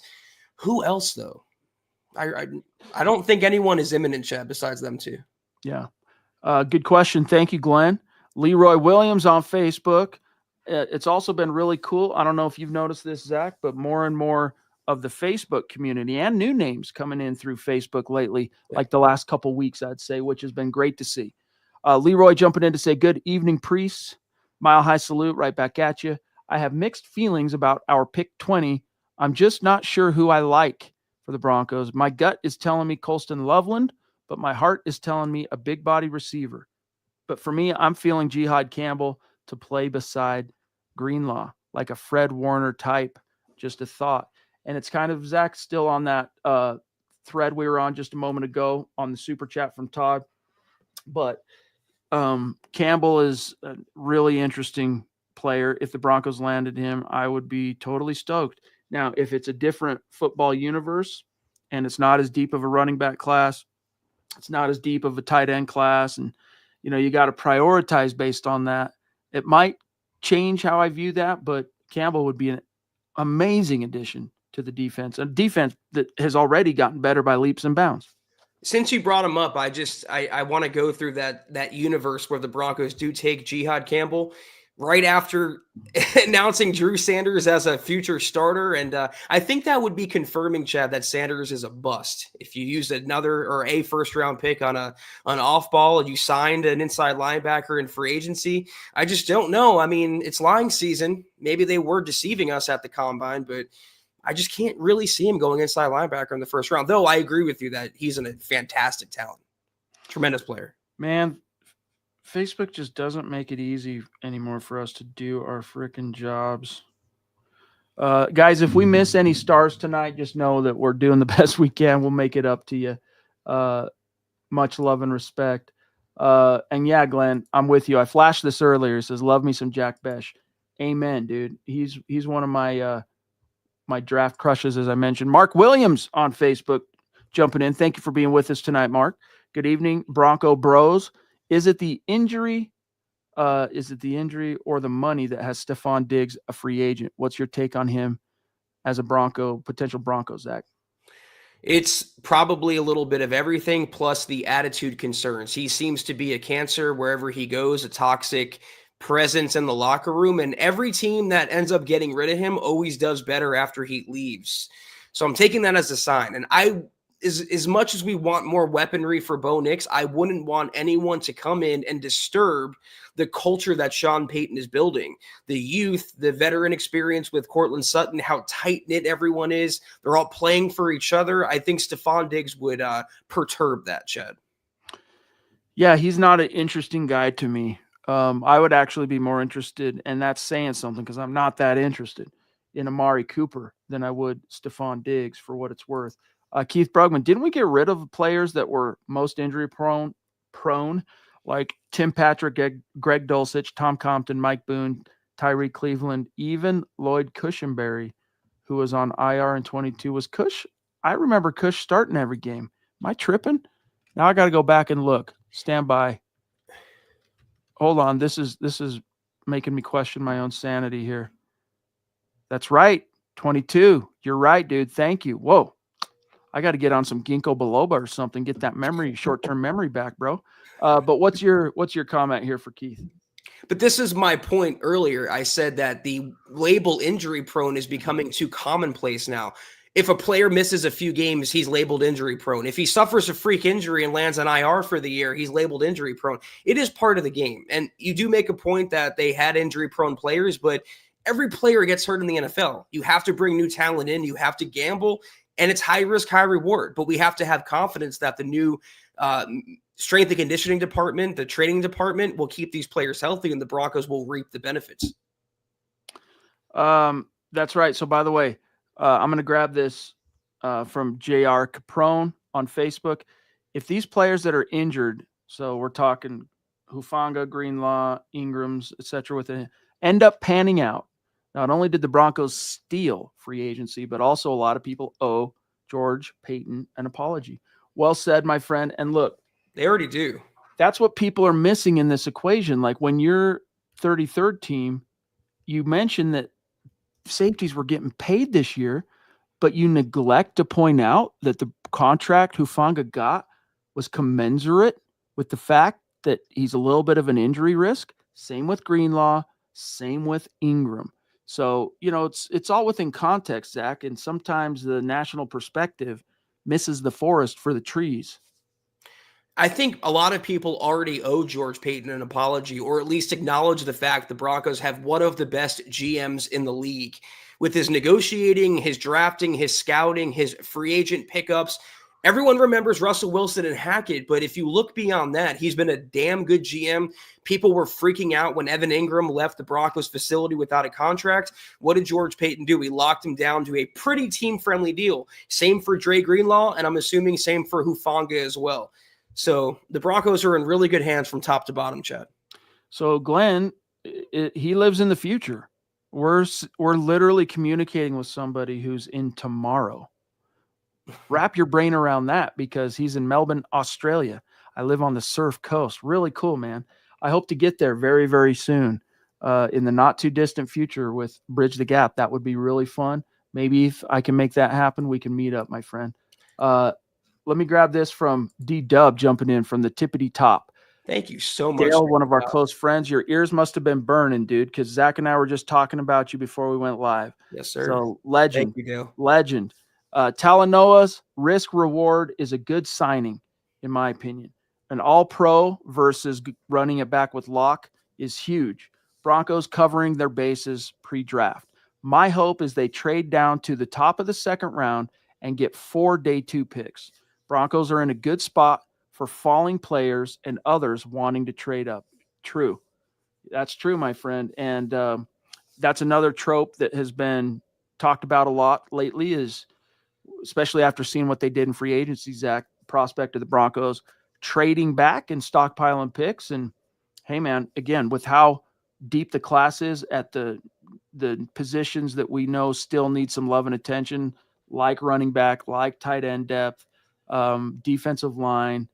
Who else, though? I don't think anyone is imminent, Chad, besides them two. Yeah. Good question. Thank you, Glenn. Leroy Williams on Facebook. It's also been really cool. I don't know if you've noticed this, Zach, but more and more of the Facebook community and new names coming in through Facebook lately, like the last couple weeks, I'd say, which has been great to see. Leroy jumping in to say, good evening, priests. Mile high salute right back at you. I have mixed feelings about our pick 20. I'm just not sure who I like for the Broncos. My gut is telling me Colston Loveland, but my heart is telling me a big body receiver. But for me, I'm feeling Jihad Campbell to play beside Greenlaw, like a Fred Warner type. Just a thought. And it's kind of, Zach, still on that thread we were on just a moment ago on the super chat from Todd. But Campbell is a really interesting player. If the Broncos landed him, I would be totally stoked. Now, if it's a different football universe and it's not as deep of a running back class, it's not as deep of a tight end class, and you got to prioritize based on that, it might change how I view that, but Campbell would be an amazing addition to the defense, a defense that has already gotten better by leaps and bounds. Since you brought him up, I want to go through that universe where the Broncos do take Jihad Campbell. right after announcing Drew Sanders as a future starter. And I think that would be confirming, Chad, that Sanders is a bust. If you used another or a first-round pick on an off ball and you signed an inside linebacker in free agency, I just don't know. I mean, it's lying season. Maybe they were deceiving us at the combine, but I just can't really see him going inside linebacker in the first round, though I agree with you that he's a fantastic talent. Tremendous player. Man, Facebook just doesn't make it easy anymore for us to do our freaking jobs. Guys, if we miss any stars tonight, just know that we're doing the best we can. We'll make it up to you. Much love and respect. And yeah, Glenn, I'm with you. I flashed this earlier. It says, love me some Jack Besh. Amen, dude. He's one of my my draft crushes, as I mentioned. Mark Williams on Facebook jumping in. Thank you for being with us tonight, Mark. Good evening, Bronco Bros. Is it the injury or the money that has Stephon Diggs a free agent? What's your take on him as a potential Bronco, Zach? It's probably a little bit of everything, plus the attitude concerns. He seems to be a cancer wherever he goes, a toxic presence in the locker room, and every team that ends up getting rid of him always does better after he leaves. So I'm taking that as a sign. And as much as we want more weaponry for Bo Nix, I wouldn't want anyone to come in and disturb the culture that Sean Payton is building. The youth, the veteran experience with Cortland Sutton, how tight-knit everyone is. They're all playing for each other. I think Stephon Diggs would perturb that, Chad. Yeah, he's not an interesting guy to me. I would actually be more interested, and that's saying something because I'm not that interested in Amari Cooper than I would Stephon Diggs for what it's worth. Keith Brugman, didn't we get rid of players that were most injury prone, like Tim Patrick, Greg Dulcich, Tom Compton, Mike Boone, Tyree Cleveland, even Lloyd Cushenberry, who was on IR in 22? Was Cush? I remember Cush starting every game. Am I tripping? Now I got to go back and look. Stand by. Hold on. This is making me question my own sanity here. That's right. 22. You're right, dude. Thank you. Whoa. I got to get on some ginkgo biloba or something, get that short-term memory back, bro. But what's your comment here for Keith? But this is my point earlier. I said that the label injury prone is becoming too commonplace now. If a player misses a few games, he's labeled injury prone. If he suffers a freak injury and lands on IR for the year, he's labeled injury prone. It is part of the game. And you do make a point that they had injury prone players, but every player gets hurt in the NFL. You have to bring new talent in. You have to gamble. And it's high risk, high reward. But we have to have confidence that the new strength and conditioning department, the training department will keep these players healthy and the Broncos will reap the benefits. That's right. So, by the way, I'm going to grab this from JR Caprone on Facebook. If these players that are injured, so we're talking Hufanga, Greenlaw, Ingrams, etc., end up panning out, not only did the Broncos steal free agency, but also a lot of people owe George Payton an apology. Well said, my friend. And look, they already do. That's what people are missing in this equation. Like when you're 33rd team, you mentioned that safeties were getting paid this year, but you neglect to point out that the contract Hufanga got was commensurate with the fact that he's a little bit of an injury risk. Same with Greenlaw, same with Ingram. So, it's all within context, Zach, and sometimes the national perspective misses the forest for the trees. I think a lot of people already owe George Payton an apology, or at least acknowledge the fact the Broncos have one of the best GMs in the league. With his negotiating, his drafting, his scouting, his free agent pickups, everyone remembers Russell Wilson and Hackett, but if you look beyond that, he's been a damn good GM. People were freaking out when Evan Ingram left the Broncos facility without a contract. What did George Payton do? He locked him down to a pretty team-friendly deal. Same for Dre Greenlaw, and I'm assuming same for Hufanga as well. So the Broncos are in really good hands from top to bottom, Chad. So Glenn, he lives in the future. We're literally communicating with somebody who's in tomorrow. Wrap your brain around that because he's in Melbourne, Australia. I live on the Surf Coast. Really cool, man. I hope to get there very, very soon in the not too distant future with Bridge the Gap. That would be really fun. Maybe if I can make that happen, we can meet up, my friend. Let me grab this from D-Dub jumping in from the tippity top. Thank you so much. Dale, one of our close friends, your ears must have been burning, dude, because Zach and I were just talking about you before we went live. Yes, sir. So legend, Thank you, Dale. legend. Talanoa's risk reward is a good signing, in my opinion. An all-pro versus running it back with Locke is huge. Broncos covering their bases pre-draft. My hope is they trade down to the top of the second round and get 4 day 2 picks. Broncos are in a good spot for falling players and others wanting to trade up. True. That's true, my friend. And that's another trope that has been talked about a lot lately, is especially after seeing what they did in free agency, Zach, prospect of the Broncos, trading back and stockpiling picks. And hey, man, again, with how deep the class is at the positions that we know still need some love and attention, like running back, like tight end depth, defensive line,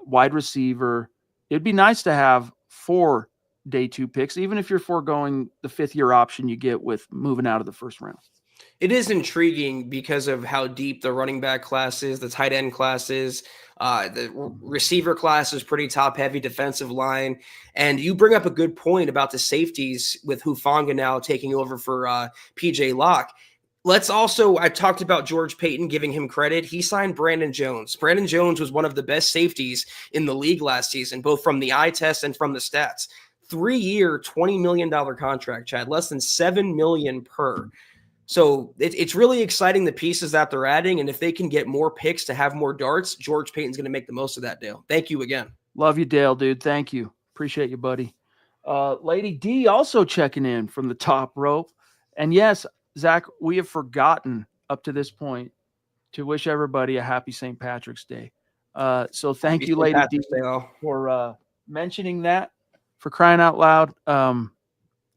wide receiver. It'd be nice to have 4 day 2 picks, even if you're foregoing the 5th-year option you get with moving out of the first round. It is intriguing because of how deep the running back class is, the tight end class is, the receiver class is pretty top heavy, defensive line. And you bring up a good point about the safeties with Hufanga now taking over for PJ Locke. Let's also, I talked about George Payton, giving him credit. He signed Brandon Jones. Brandon Jones was one of the best safeties in the league last season, both from the eye test and from the stats. 3-year, $20 million contract, Chad, less than $7 million per. So it's really exciting, the pieces that they're adding. And if they can get more picks to have more darts, George Payton's going to make the most of that, Dale. Thank you again. Love you, Dale, dude. Thank you. Appreciate you, buddy. Lady D also checking in from the top rope. And yes, Zach, we have forgotten up to this point to wish everybody a happy St. Patrick's Day. So thank you, Lady D, for mentioning that, for crying out loud.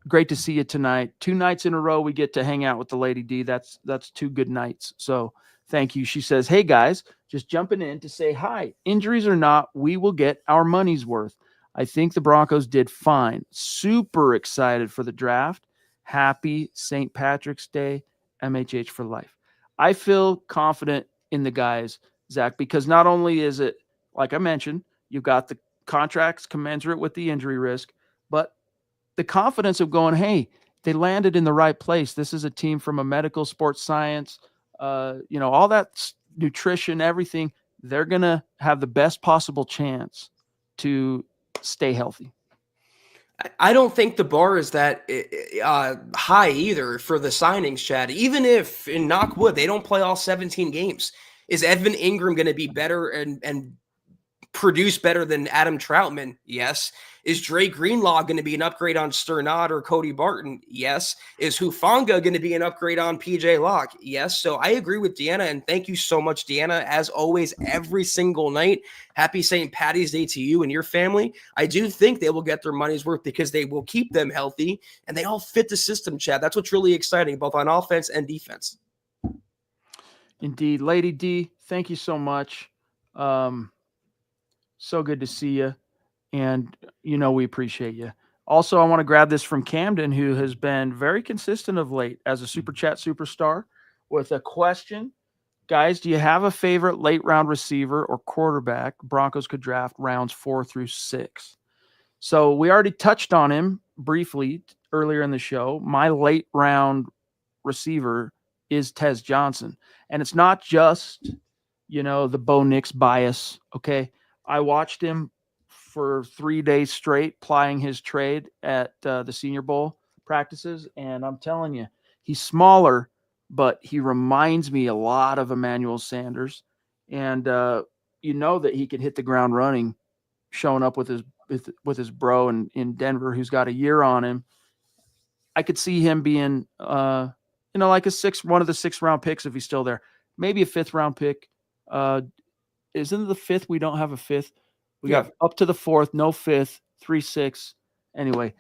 Great to see you tonight. 2 nights in a row we get to hang out with the Lady D. That's 2 good nights. So thank you. She says, hey, guys, just jumping in to say hi. Injuries or not, we will get our money's worth. I think the Broncos did fine. Super excited for the draft. Happy St. Patrick's Day, MHH for life. I feel confident in the guys, Zach, because not only is it, like I mentioned, you've got the contracts commensurate with the injury risk, but the confidence of going, hey, they landed in the right place. This is a team from a medical sports science, all that nutrition, everything. They're going to have the best possible chance to stay healthy. I don't think the bar is that high either for the signings, Chad. Even if, in knockwood, they don't play all 17 games, is Evan Ingram going to be better and produce better than Adam Troutman? Yes. Is Dre Greenlaw going to be an upgrade on Sternad or Cody Barton? Yes. Is Hufanga going to be an upgrade on PJ Locke? Yes. So I agree with Deanna, and thank you so much, Deanna, as always, every single night. Happy St. Patty's Day to you and your family. I do think they will get their money's worth because they will keep them healthy, and they all fit the system, Chad. That's what's really exciting, both on offense and defense. Indeed. Lady D, thank you so much. So good to see you. And, we appreciate you. Also, I want to grab this from Camden, who has been very consistent of late as a Super Chat superstar, with a question. Guys, do you have a favorite late round receiver or quarterback Broncos could draft rounds 4 through 6? So we already touched on him briefly earlier in the show. My late round receiver is Tez Johnson. And it's not just, the Bo Nix bias. Okay. I watched him for 3 days straight plying his trade at the Senior Bowl practices. And I'm telling you, he's smaller, but he reminds me a lot of Emmanuel Sanders. And that he could hit the ground running, showing up with his bro in Denver, who's got a year on him. I could see him being, like one of the 6th round picks if he's still there. Maybe a 5th round pick. Isn't it the 5th? We don't have a 5th. We got up to the 4th, no 5th, 3, 6. Anyway,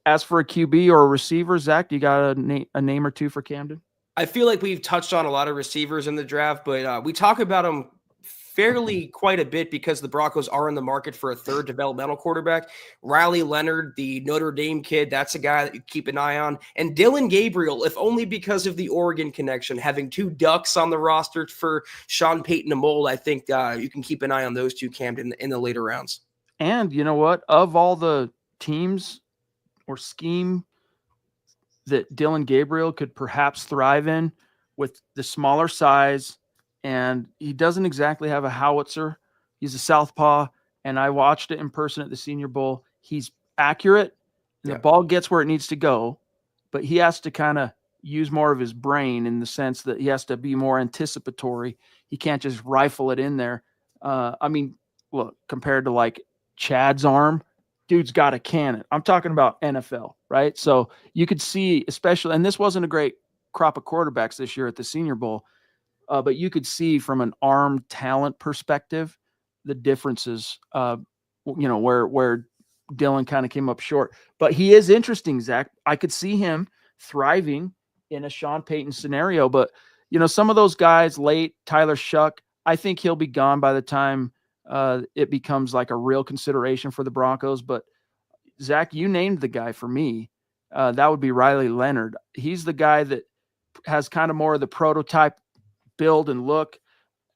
as for a QB or a receiver, Zach, do you got a name or two for Camden? I feel like we've touched on a lot of receivers in the draft, but we talk about them fairly quite a bit because the Broncos are in the market for a 3rd developmental quarterback. Riley Leonard, the Notre Dame kid, that's a guy that you keep an eye on. And Dylan Gabriel, if only because of the Oregon connection, having 2 Ducks on the roster for Sean Payton and Mold, I think you can keep an eye on those 2, Camden, in the later rounds. And you know what? Of all the teams or scheme that Dylan Gabriel could perhaps thrive in with the smaller size, and he doesn't exactly have a howitzer. He's a southpaw, and I watched it in person at the Senior Bowl. He's accurate, and the ball gets where it needs to go, but he has to kind of use more of his brain in the sense that he has to be more anticipatory. He can't just rifle it in there. I mean, look, compared to like Chad's arm, dude's got a cannon. I'm talking about NFL, right? So you could see, especially, and this wasn't a great crop of quarterbacks this year at the Senior Bowl, but you could see from an arm talent perspective the differences. Where Dylan kind of came up short, but he is interesting, Zach. I could see him thriving in a Sean Payton scenario, but some of those guys late, Tyler Shuck, I think he'll be gone by the time it becomes like a real consideration for the Broncos. But Zach, you named the guy for me. That would be Riley Leonard. He's the guy that has kind of more of the prototype build and look,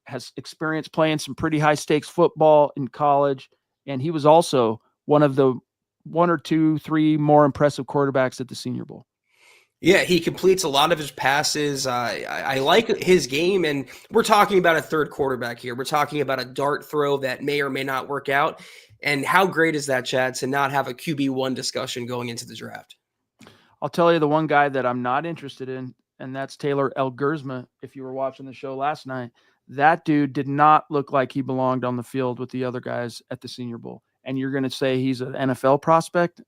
has experience playing some pretty high stakes football in college. And he was also one of the 1 or 2, 3 more impressive quarterbacks at the Senior Bowl. Yeah, he completes a lot of his passes. I like his game, and we're talking about a third quarterback here. We're talking about a dart throw that may or may not work out. And how great is that, Chad, to not have a QB1 discussion going into the draft? I'll tell you the one guy that I'm not interested in, and that's Taylor Elgersma. If you were watching the show last night, that dude did not look like he belonged on the field with the other guys at the Senior Bowl. And you're going to say he's an NFL prospect?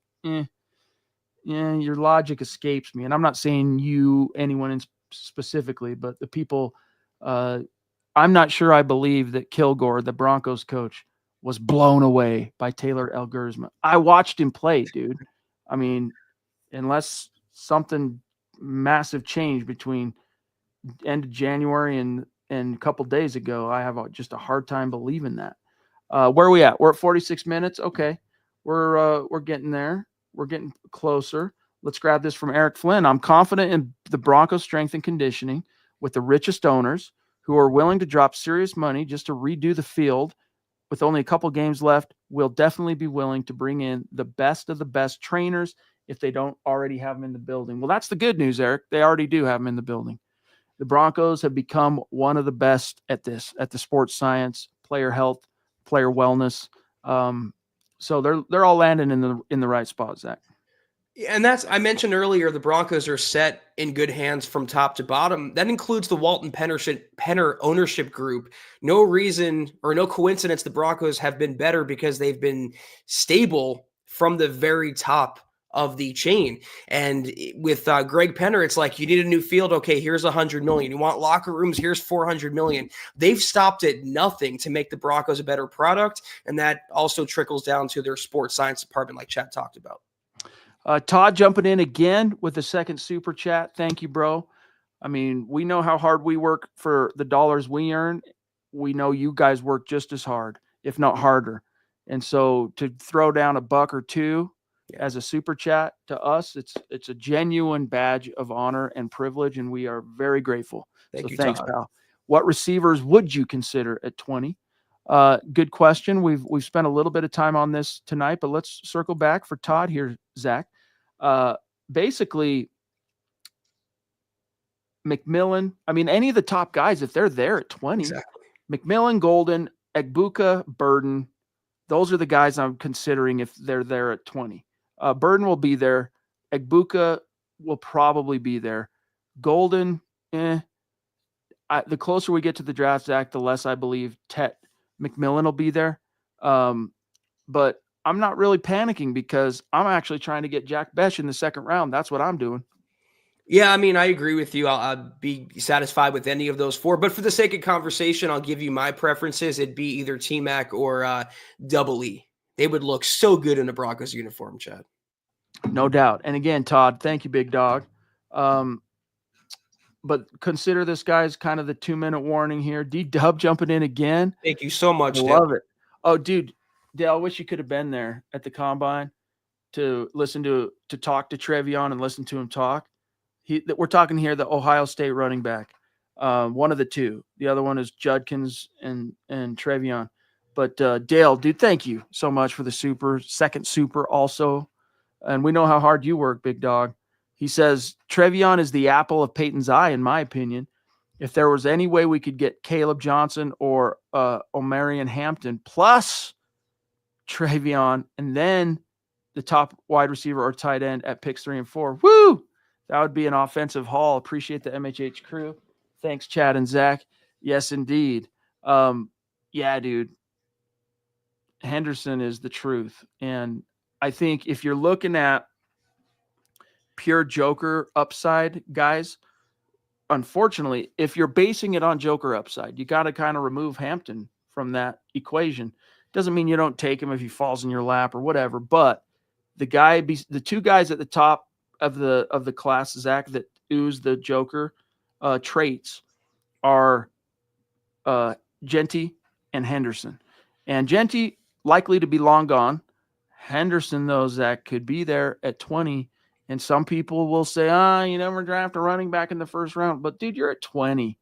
Yeah, your logic escapes me. And I'm not saying anyone specifically, but the people, I'm not sure I believe that Kilgore, the Broncos coach, was blown away by Taylor Elgersma. I watched him play, dude. I mean, unless something massive changed between end of January and a couple days ago, I have just a hard time believing that. Where are we at? We're at 46 minutes. Okay. We're getting there. We're getting closer. Let's grab this from Eric Flynn. I'm confident in the Broncos' strength and conditioning with the richest owners who are willing to drop serious money just to redo the field. With only a couple games left, we'll definitely be willing to bring in the best of the best trainers if they don't already have them in the building. Well, that's the good news, Eric. They already do have them in the building. The Broncos have become one of the best at this, at the sports science, player health, player wellness. So they're all landing in the right spot, Zach. And I mentioned earlier, the Broncos are set in good hands from top to bottom. That includes the Walton Penner ownership group. No reason or no coincidence the Broncos have been better because they've been stable from the very top of the chain. And with Greg Penner, it's like, you need a new field. Okay, here's $100 million. You want locker rooms? Here's $400 million. They've stopped at nothing to make the Broncos a better product. And that also trickles down to their sports science department, like Chad talked about. Todd jumping in again with the second super chat. Thank you, bro. I mean, we know how hard we work for the dollars we earn. We know you guys work just as hard, if not harder. And so to throw down a buck or two as a super chat to us, it's a genuine badge of honor and privilege, and we are very grateful. Thanks, pal. What receivers would you consider at 20? Good question. We've spent a little bit of time on this tonight, but let's circle back for Todd here, Zach. Basically, McMillan, I mean, any of the top guys, if they're there at 20, exactly. McMillan, Golden, Egbuka, Burden, those are the guys I'm considering if they're there at 20. Burden will be there. Egbuka will probably be there. Golden, the closer we get to the draft, Zach, the less I believe McMillan will be there. But I'm not really panicking because I'm actually trying to get Jack Besh in the second round. That's what I'm doing. Yeah, I mean, I agree with you. I'll be satisfied with any of those four. But for the sake of conversation, I'll give you my preferences. It'd be either T-Mac or Double E. They would look so good in a Broncos uniform, Chad. No doubt. And again, Todd, thank you, big dog. But consider this guy's kind of the 2-minute warning here. D-Dub jumping in again. Thank you so much, Love it. Oh, dude, Dale, I wish you could have been there at the combine to listen to talk to Trevion and listen to him talk. We're talking here the Ohio State running back, one of the two. The other one is Judkins and Trevion. But Dale, dude, thank you so much for the second super also. And we know how hard you work, big dog. He says Trevion is the apple of Peyton's eye, in my opinion. If there was any way we could get Caleb Johnson or Omarion Hampton plus Trevion and then the top wide receiver or tight end at picks 3 and 4, woo! That would be an offensive haul. Appreciate the MHH crew. Thanks, Chad and Zach. Yes, indeed. Yeah, dude. Henderson is the truth. And I think if you're looking at pure Joker upside, guys, unfortunately, if you're basing it on Joker upside, you got to kind of remove Hampton from that equation. Doesn't mean you don't take him if he falls in your lap or whatever, but the two guys at the top of the class, Zach, that ooze the Joker traits are Genty and Henderson. And Genty likely to be long gone. Henderson, though, Zach, could be there at 20. And some people will say, you never draft a running back in the first round. But, dude, you're at 20.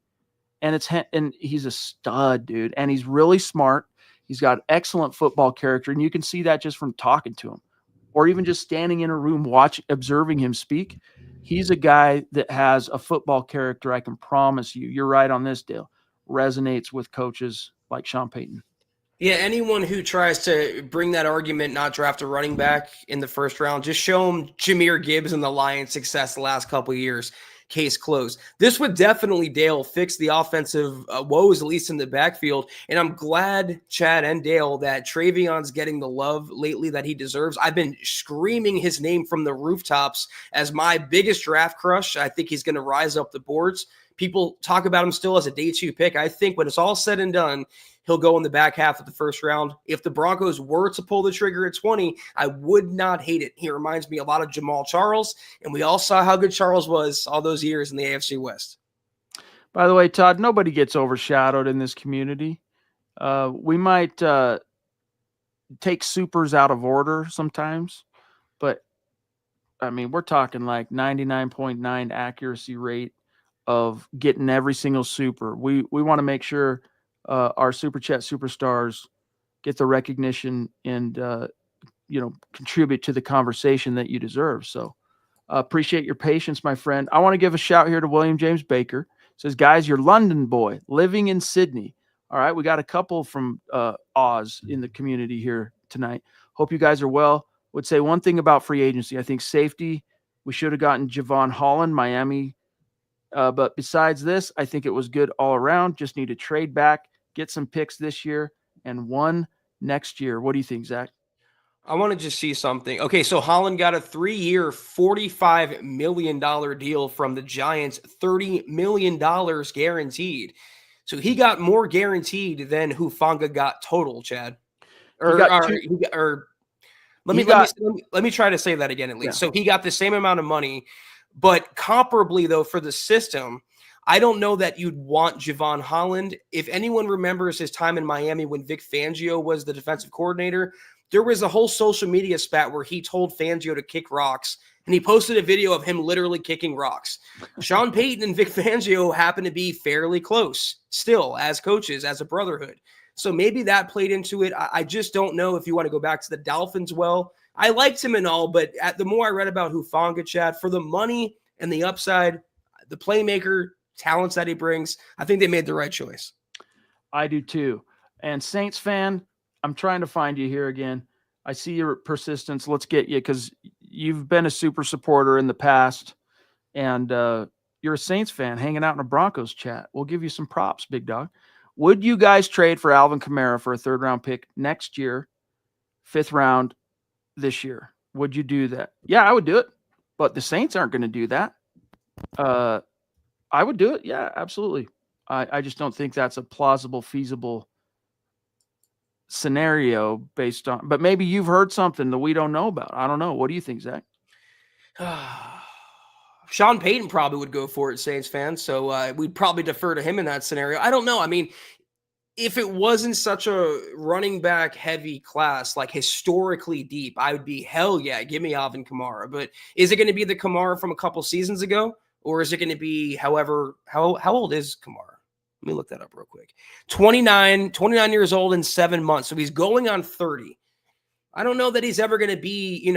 And he's a stud, dude. And he's really smart. He's got excellent football character. And you can see that just from talking to him. Or even just standing in a room observing him speak. He's a guy that has a football character, I can promise you. You're right on this, Dale. Resonates with coaches like Sean Payton. Yeah, anyone who tries to bring that argument, not draft a running back in the first round, just show them Jahmyr Gibbs and the Lions' success the last couple of years. Case closed. This would definitely, Dale, fix the offensive woes, at least in the backfield. And I'm glad, Chad and Dale, that Trevion's getting the love lately that he deserves. I've been screaming his name from the rooftops as my biggest draft crush. I think he's going to rise up the boards. People talk about him still as a day 2 pick. I think when it's all said and done, he'll go in the back half of the first round. If the Broncos were to pull the trigger at 20, I would not hate it. He reminds me a lot of Jamal Charles, and we all saw how good Charles was all those years in the AFC West. By the way, Todd, nobody gets overshadowed in this community. We might take supers out of order sometimes, but, I mean, we're talking like 99.9 accuracy rate of getting every single super. We want to make sure our Super Chat superstars get the recognition and, contribute to the conversation that you deserve. So appreciate your patience, my friend. I want to give a shout here to William James Baker. It says, guys, you're London boy living in Sydney. All right. We got a couple from Oz in the community here tonight. Hope you guys are well. Would say one thing about free agency. I think safety, we should have gotten Javon Holland, Miami. But besides this, I think it was good all around. Just need to trade back, get some picks this year, and one next year. What do you think, Zach? I want to just see something. Okay, so Holland got a 3-year, $45 million deal from the Giants, $30 million guaranteed. So he got more guaranteed than Hufanga got total, Chad. Let me try to say that again at least. Yeah. So he got the same amount of money. But comparably, though, for the system, I don't know that you'd want Javon Holland. If anyone remembers his time in Miami when Vic Fangio was the defensive coordinator, there was a whole social media spat where he told Fangio to kick rocks, and he posted a video of him literally kicking rocks. Sean Payton and Vic Fangio happen to be fairly close still as coaches, as a brotherhood. So maybe that played into it. I just don't know if you want to go back to the Dolphins. Well, I liked him and all, but the more I read about Hufanga, Chad, for the money and the upside, the playmaker talents that he brings, I think they made the right choice. I do too. And Saints fan, I'm trying to find you here again. I see your persistence. Let's get you, because you've been a super supporter in the past, and you're a Saints fan hanging out in a Broncos chat. We'll give you some props, big dog. Would you guys trade for Alvin Kamara for a 3rd-round pick next year, 5th round this year? Would you do that? Yeah, I would do it, but the Saints aren't going to do that. I would do it. Yeah, absolutely. I just don't think that's a plausible, feasible scenario based on, but maybe you've heard something that we don't know about. I don't know. What do you think, Zach? Sean Payton probably would go for it, Saints fans. So we'd probably defer to him in that scenario. I don't know. I mean, if it wasn't such a running back heavy class, like historically deep, I would be, hell yeah, give me Alvin Kamara. But is it going to be the Kamara from a couple seasons ago? Or is it going to be, however, how old is Kamara? Let me look that up real quick. 29 years old in 7 months. So he's going on 30. I don't know that he's ever going to be,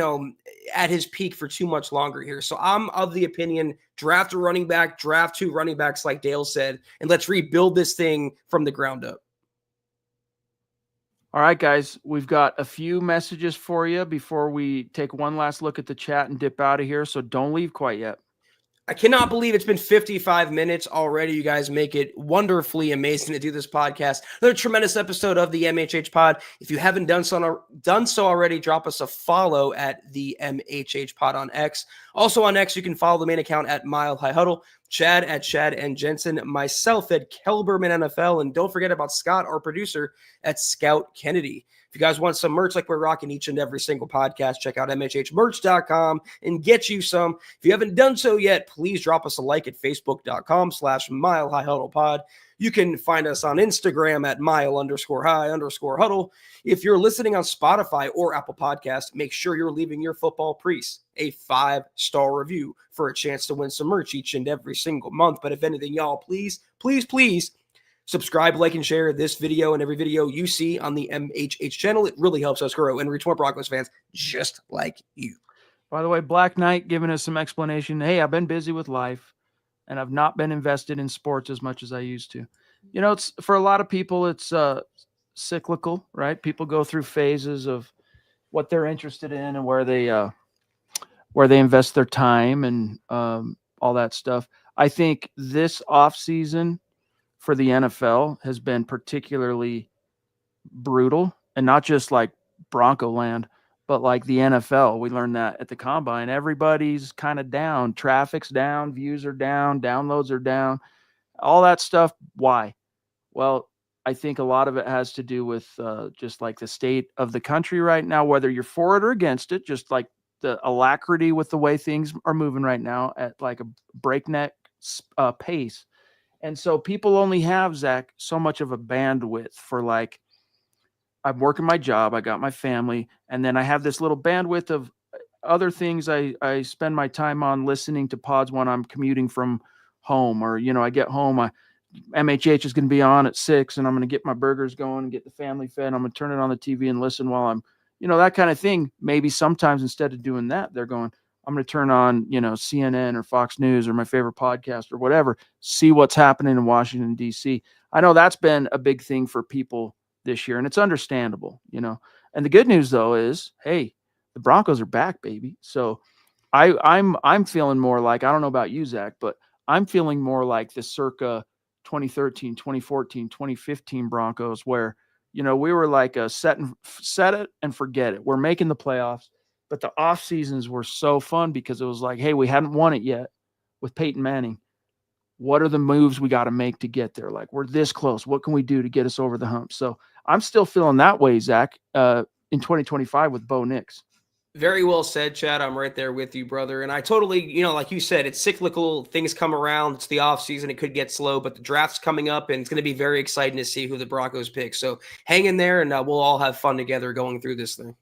at his peak for too much longer here. So I'm of the opinion, draft a running back, draft 2 running backs like Dale said, and let's rebuild this thing from the ground up. All right, guys, we've got a few messages for you before we take one last look at the chat and dip out of here. So don't leave quite yet. I cannot believe it's been 55 minutes already. You guys make it wonderfully amazing to do this podcast. Another tremendous episode of the MHH pod. If you haven't done so already, drop us a follow at the MHH pod on X. Also on X, you can follow the main account at Mile High Huddle, Chad at Chad and Jensen, myself at Kelberman NFL, and don't forget about Scott, our producer, at Scout Kennedy. If you guys want some merch like we're rocking each and every single podcast, check out MHHmerch.com and get you some. If you haven't done so yet, please drop us a like at Facebook.com/Mile High Huddle Pod. You can find us on Instagram at Mile_High_Huddle. If you're listening on Spotify or Apple Podcasts, make sure you're leaving your football priest a 5-star review for a chance to win some merch each and every single month. But if anything, y'all, please subscribe, like, and share this video and every video you see on the MHH channel. It really helps us grow and reach more Broncos fans just like you. By the way, Black Knight giving us some explanation. Hey, I've been busy with life, and I've not been invested in sports as much as I used to. It's for a lot of people, it's cyclical, right? People go through phases of what they're interested in and where they invest their time and all that stuff. I think this offseason for the NFL has been particularly brutal, and not just like Bronco land, but like the NFL. We learned that at the combine. Everybody's kind of down. Traffic's down, views are down, downloads are down, all that stuff. Why? Well, I think a lot of it has to do with just like the state of the country right now, whether you're for it or against it, just like the alacrity with the way things are moving right now at like a breakneck pace. And so people only have, Zach, so much of a bandwidth for like, I'm working my job, I got my family, and then I have this little bandwidth of other things I spend my time on listening to pods when I'm commuting from home, or, I get home, MHH is going to be on at 6 and I'm going to get my burgers going and get the family fed. I'm going to turn it on the TV and listen while I'm, that kind of thing. Maybe sometimes instead of doing that, they're going, I'm going to turn on, CNN or Fox News or my favorite podcast or whatever, see what's happening in Washington, D.C. I know that's been a big thing for people this year, and it's understandable, And the good news, though, is, hey, the Broncos are back, baby. So I'm feeling more like, I don't know about you, Zach, but I'm feeling more like the circa 2013, 2014, 2015 Broncos, where, we were like a set it and forget it. We're making the playoffs. But the off seasons were so fun because it was like, hey, we hadn't won it yet with Peyton Manning. What are the moves we got to make to get there? Like, we're this close. What can we do to get us over the hump? So I'm still feeling that way, Zach, in 2025 with Bo Nix. Very well said, Chad. I'm right there with you, brother. And I totally, like you said, it's cyclical. Things come around. It's the off season. It could get slow, but the draft's coming up, and it's going to be very exciting to see who the Broncos pick. So hang in there, and we'll all have fun together going through this thing.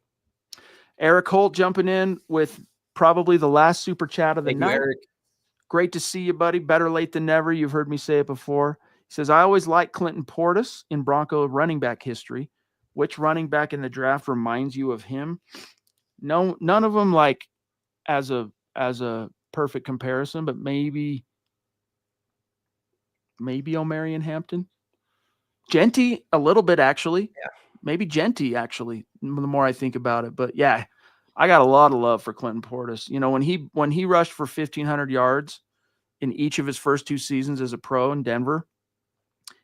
Eric Holt jumping in with probably the last super chat of the Thank night. you, Eric. Great to see you, buddy. Better late than never. You've heard me say it before. He says, I always liked Clinton Portis in Bronco running back history. Which running back in the draft reminds you of him? No, none of them like as a perfect comparison, but maybe O'Marion Hampton. Genty a little bit, actually. Yeah. Maybe Genty, actually, the more I think about it. But yeah, I got a lot of love for Clinton Portis. When he rushed for 1,500 yards in each of his first 2 seasons as a pro in Denver,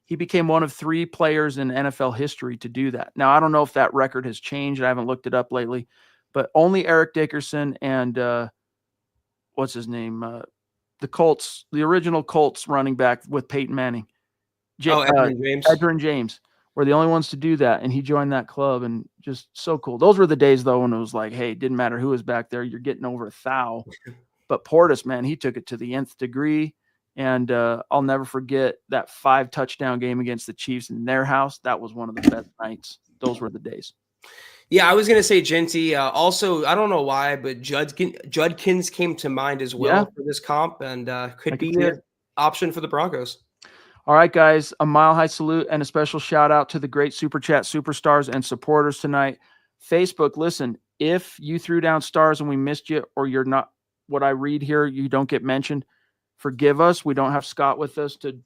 he became one of 3 players in NFL history to do that. Now, I don't know if that record has changed. I haven't looked it up lately, but only Eric Dickerson and what's his name? The Colts, the original Colts running back with Peyton Manning. Edgerrin James were the only ones to do that, and he joined that club, and just so cool. Those were the days, though, when it was like, hey, it didn't matter who was back there. You're getting over 1,000. But Portis, man, he took it to the nth degree, and I'll never forget that 5 touchdown game against the Chiefs in their house. That was one of the best nights. Those were the days. Yeah, I was going to say Genty. Also, I don't know why, but Judkins came to mind as well for this comp, and could be an option for the Broncos. All right, guys, a mile high salute and a special shout out to the great Super Chat superstars and supporters tonight. Facebook, listen, if you threw down stars and we missed you, or you're not what I read here, you don't get mentioned, forgive us. We don't have Scott with us to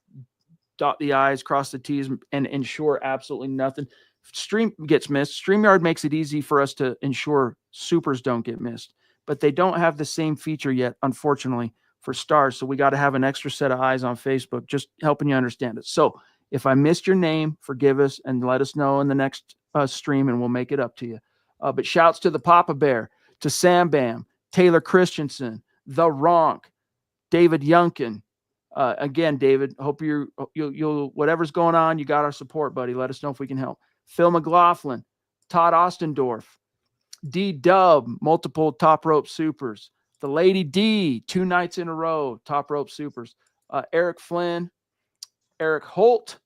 dot the I's, cross the T's, and ensure absolutely nothing. Stream gets missed. StreamYard makes it easy for us to ensure supers don't get missed, but they don't have the same feature yet, unfortunately, for stars. So we got to have an extra set of eyes on Facebook, just helping you understand it. So if I missed your name, forgive us and let us know in the next stream and we'll make it up to you. But shouts to the Papa Bear, to Sam Bam, Taylor Christensen, The Ronk, David Youngkin. Again, David, hope you'll whatever's going on, you got our support, buddy. Let us know if we can help. Phil McLaughlin, Todd Ostendorf, D Dub, multiple top rope supers. The Lady D, 2 nights in a row, top rope supers. Eric Flynn, Eric Holt,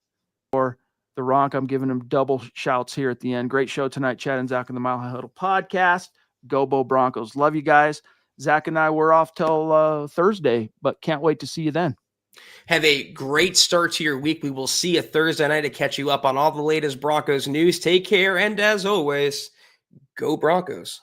or The Ronk. I'm giving him double shouts here at the end. Great show tonight, Chad and Zach on the Mile High Huddle podcast. Go Bo Broncos. Love you guys. Zach and I, we're off till Thursday, but can't wait to see you then. Have a great start to your week. We will see you Thursday night to catch you up on all the latest Broncos news. Take care, and as always, go Broncos.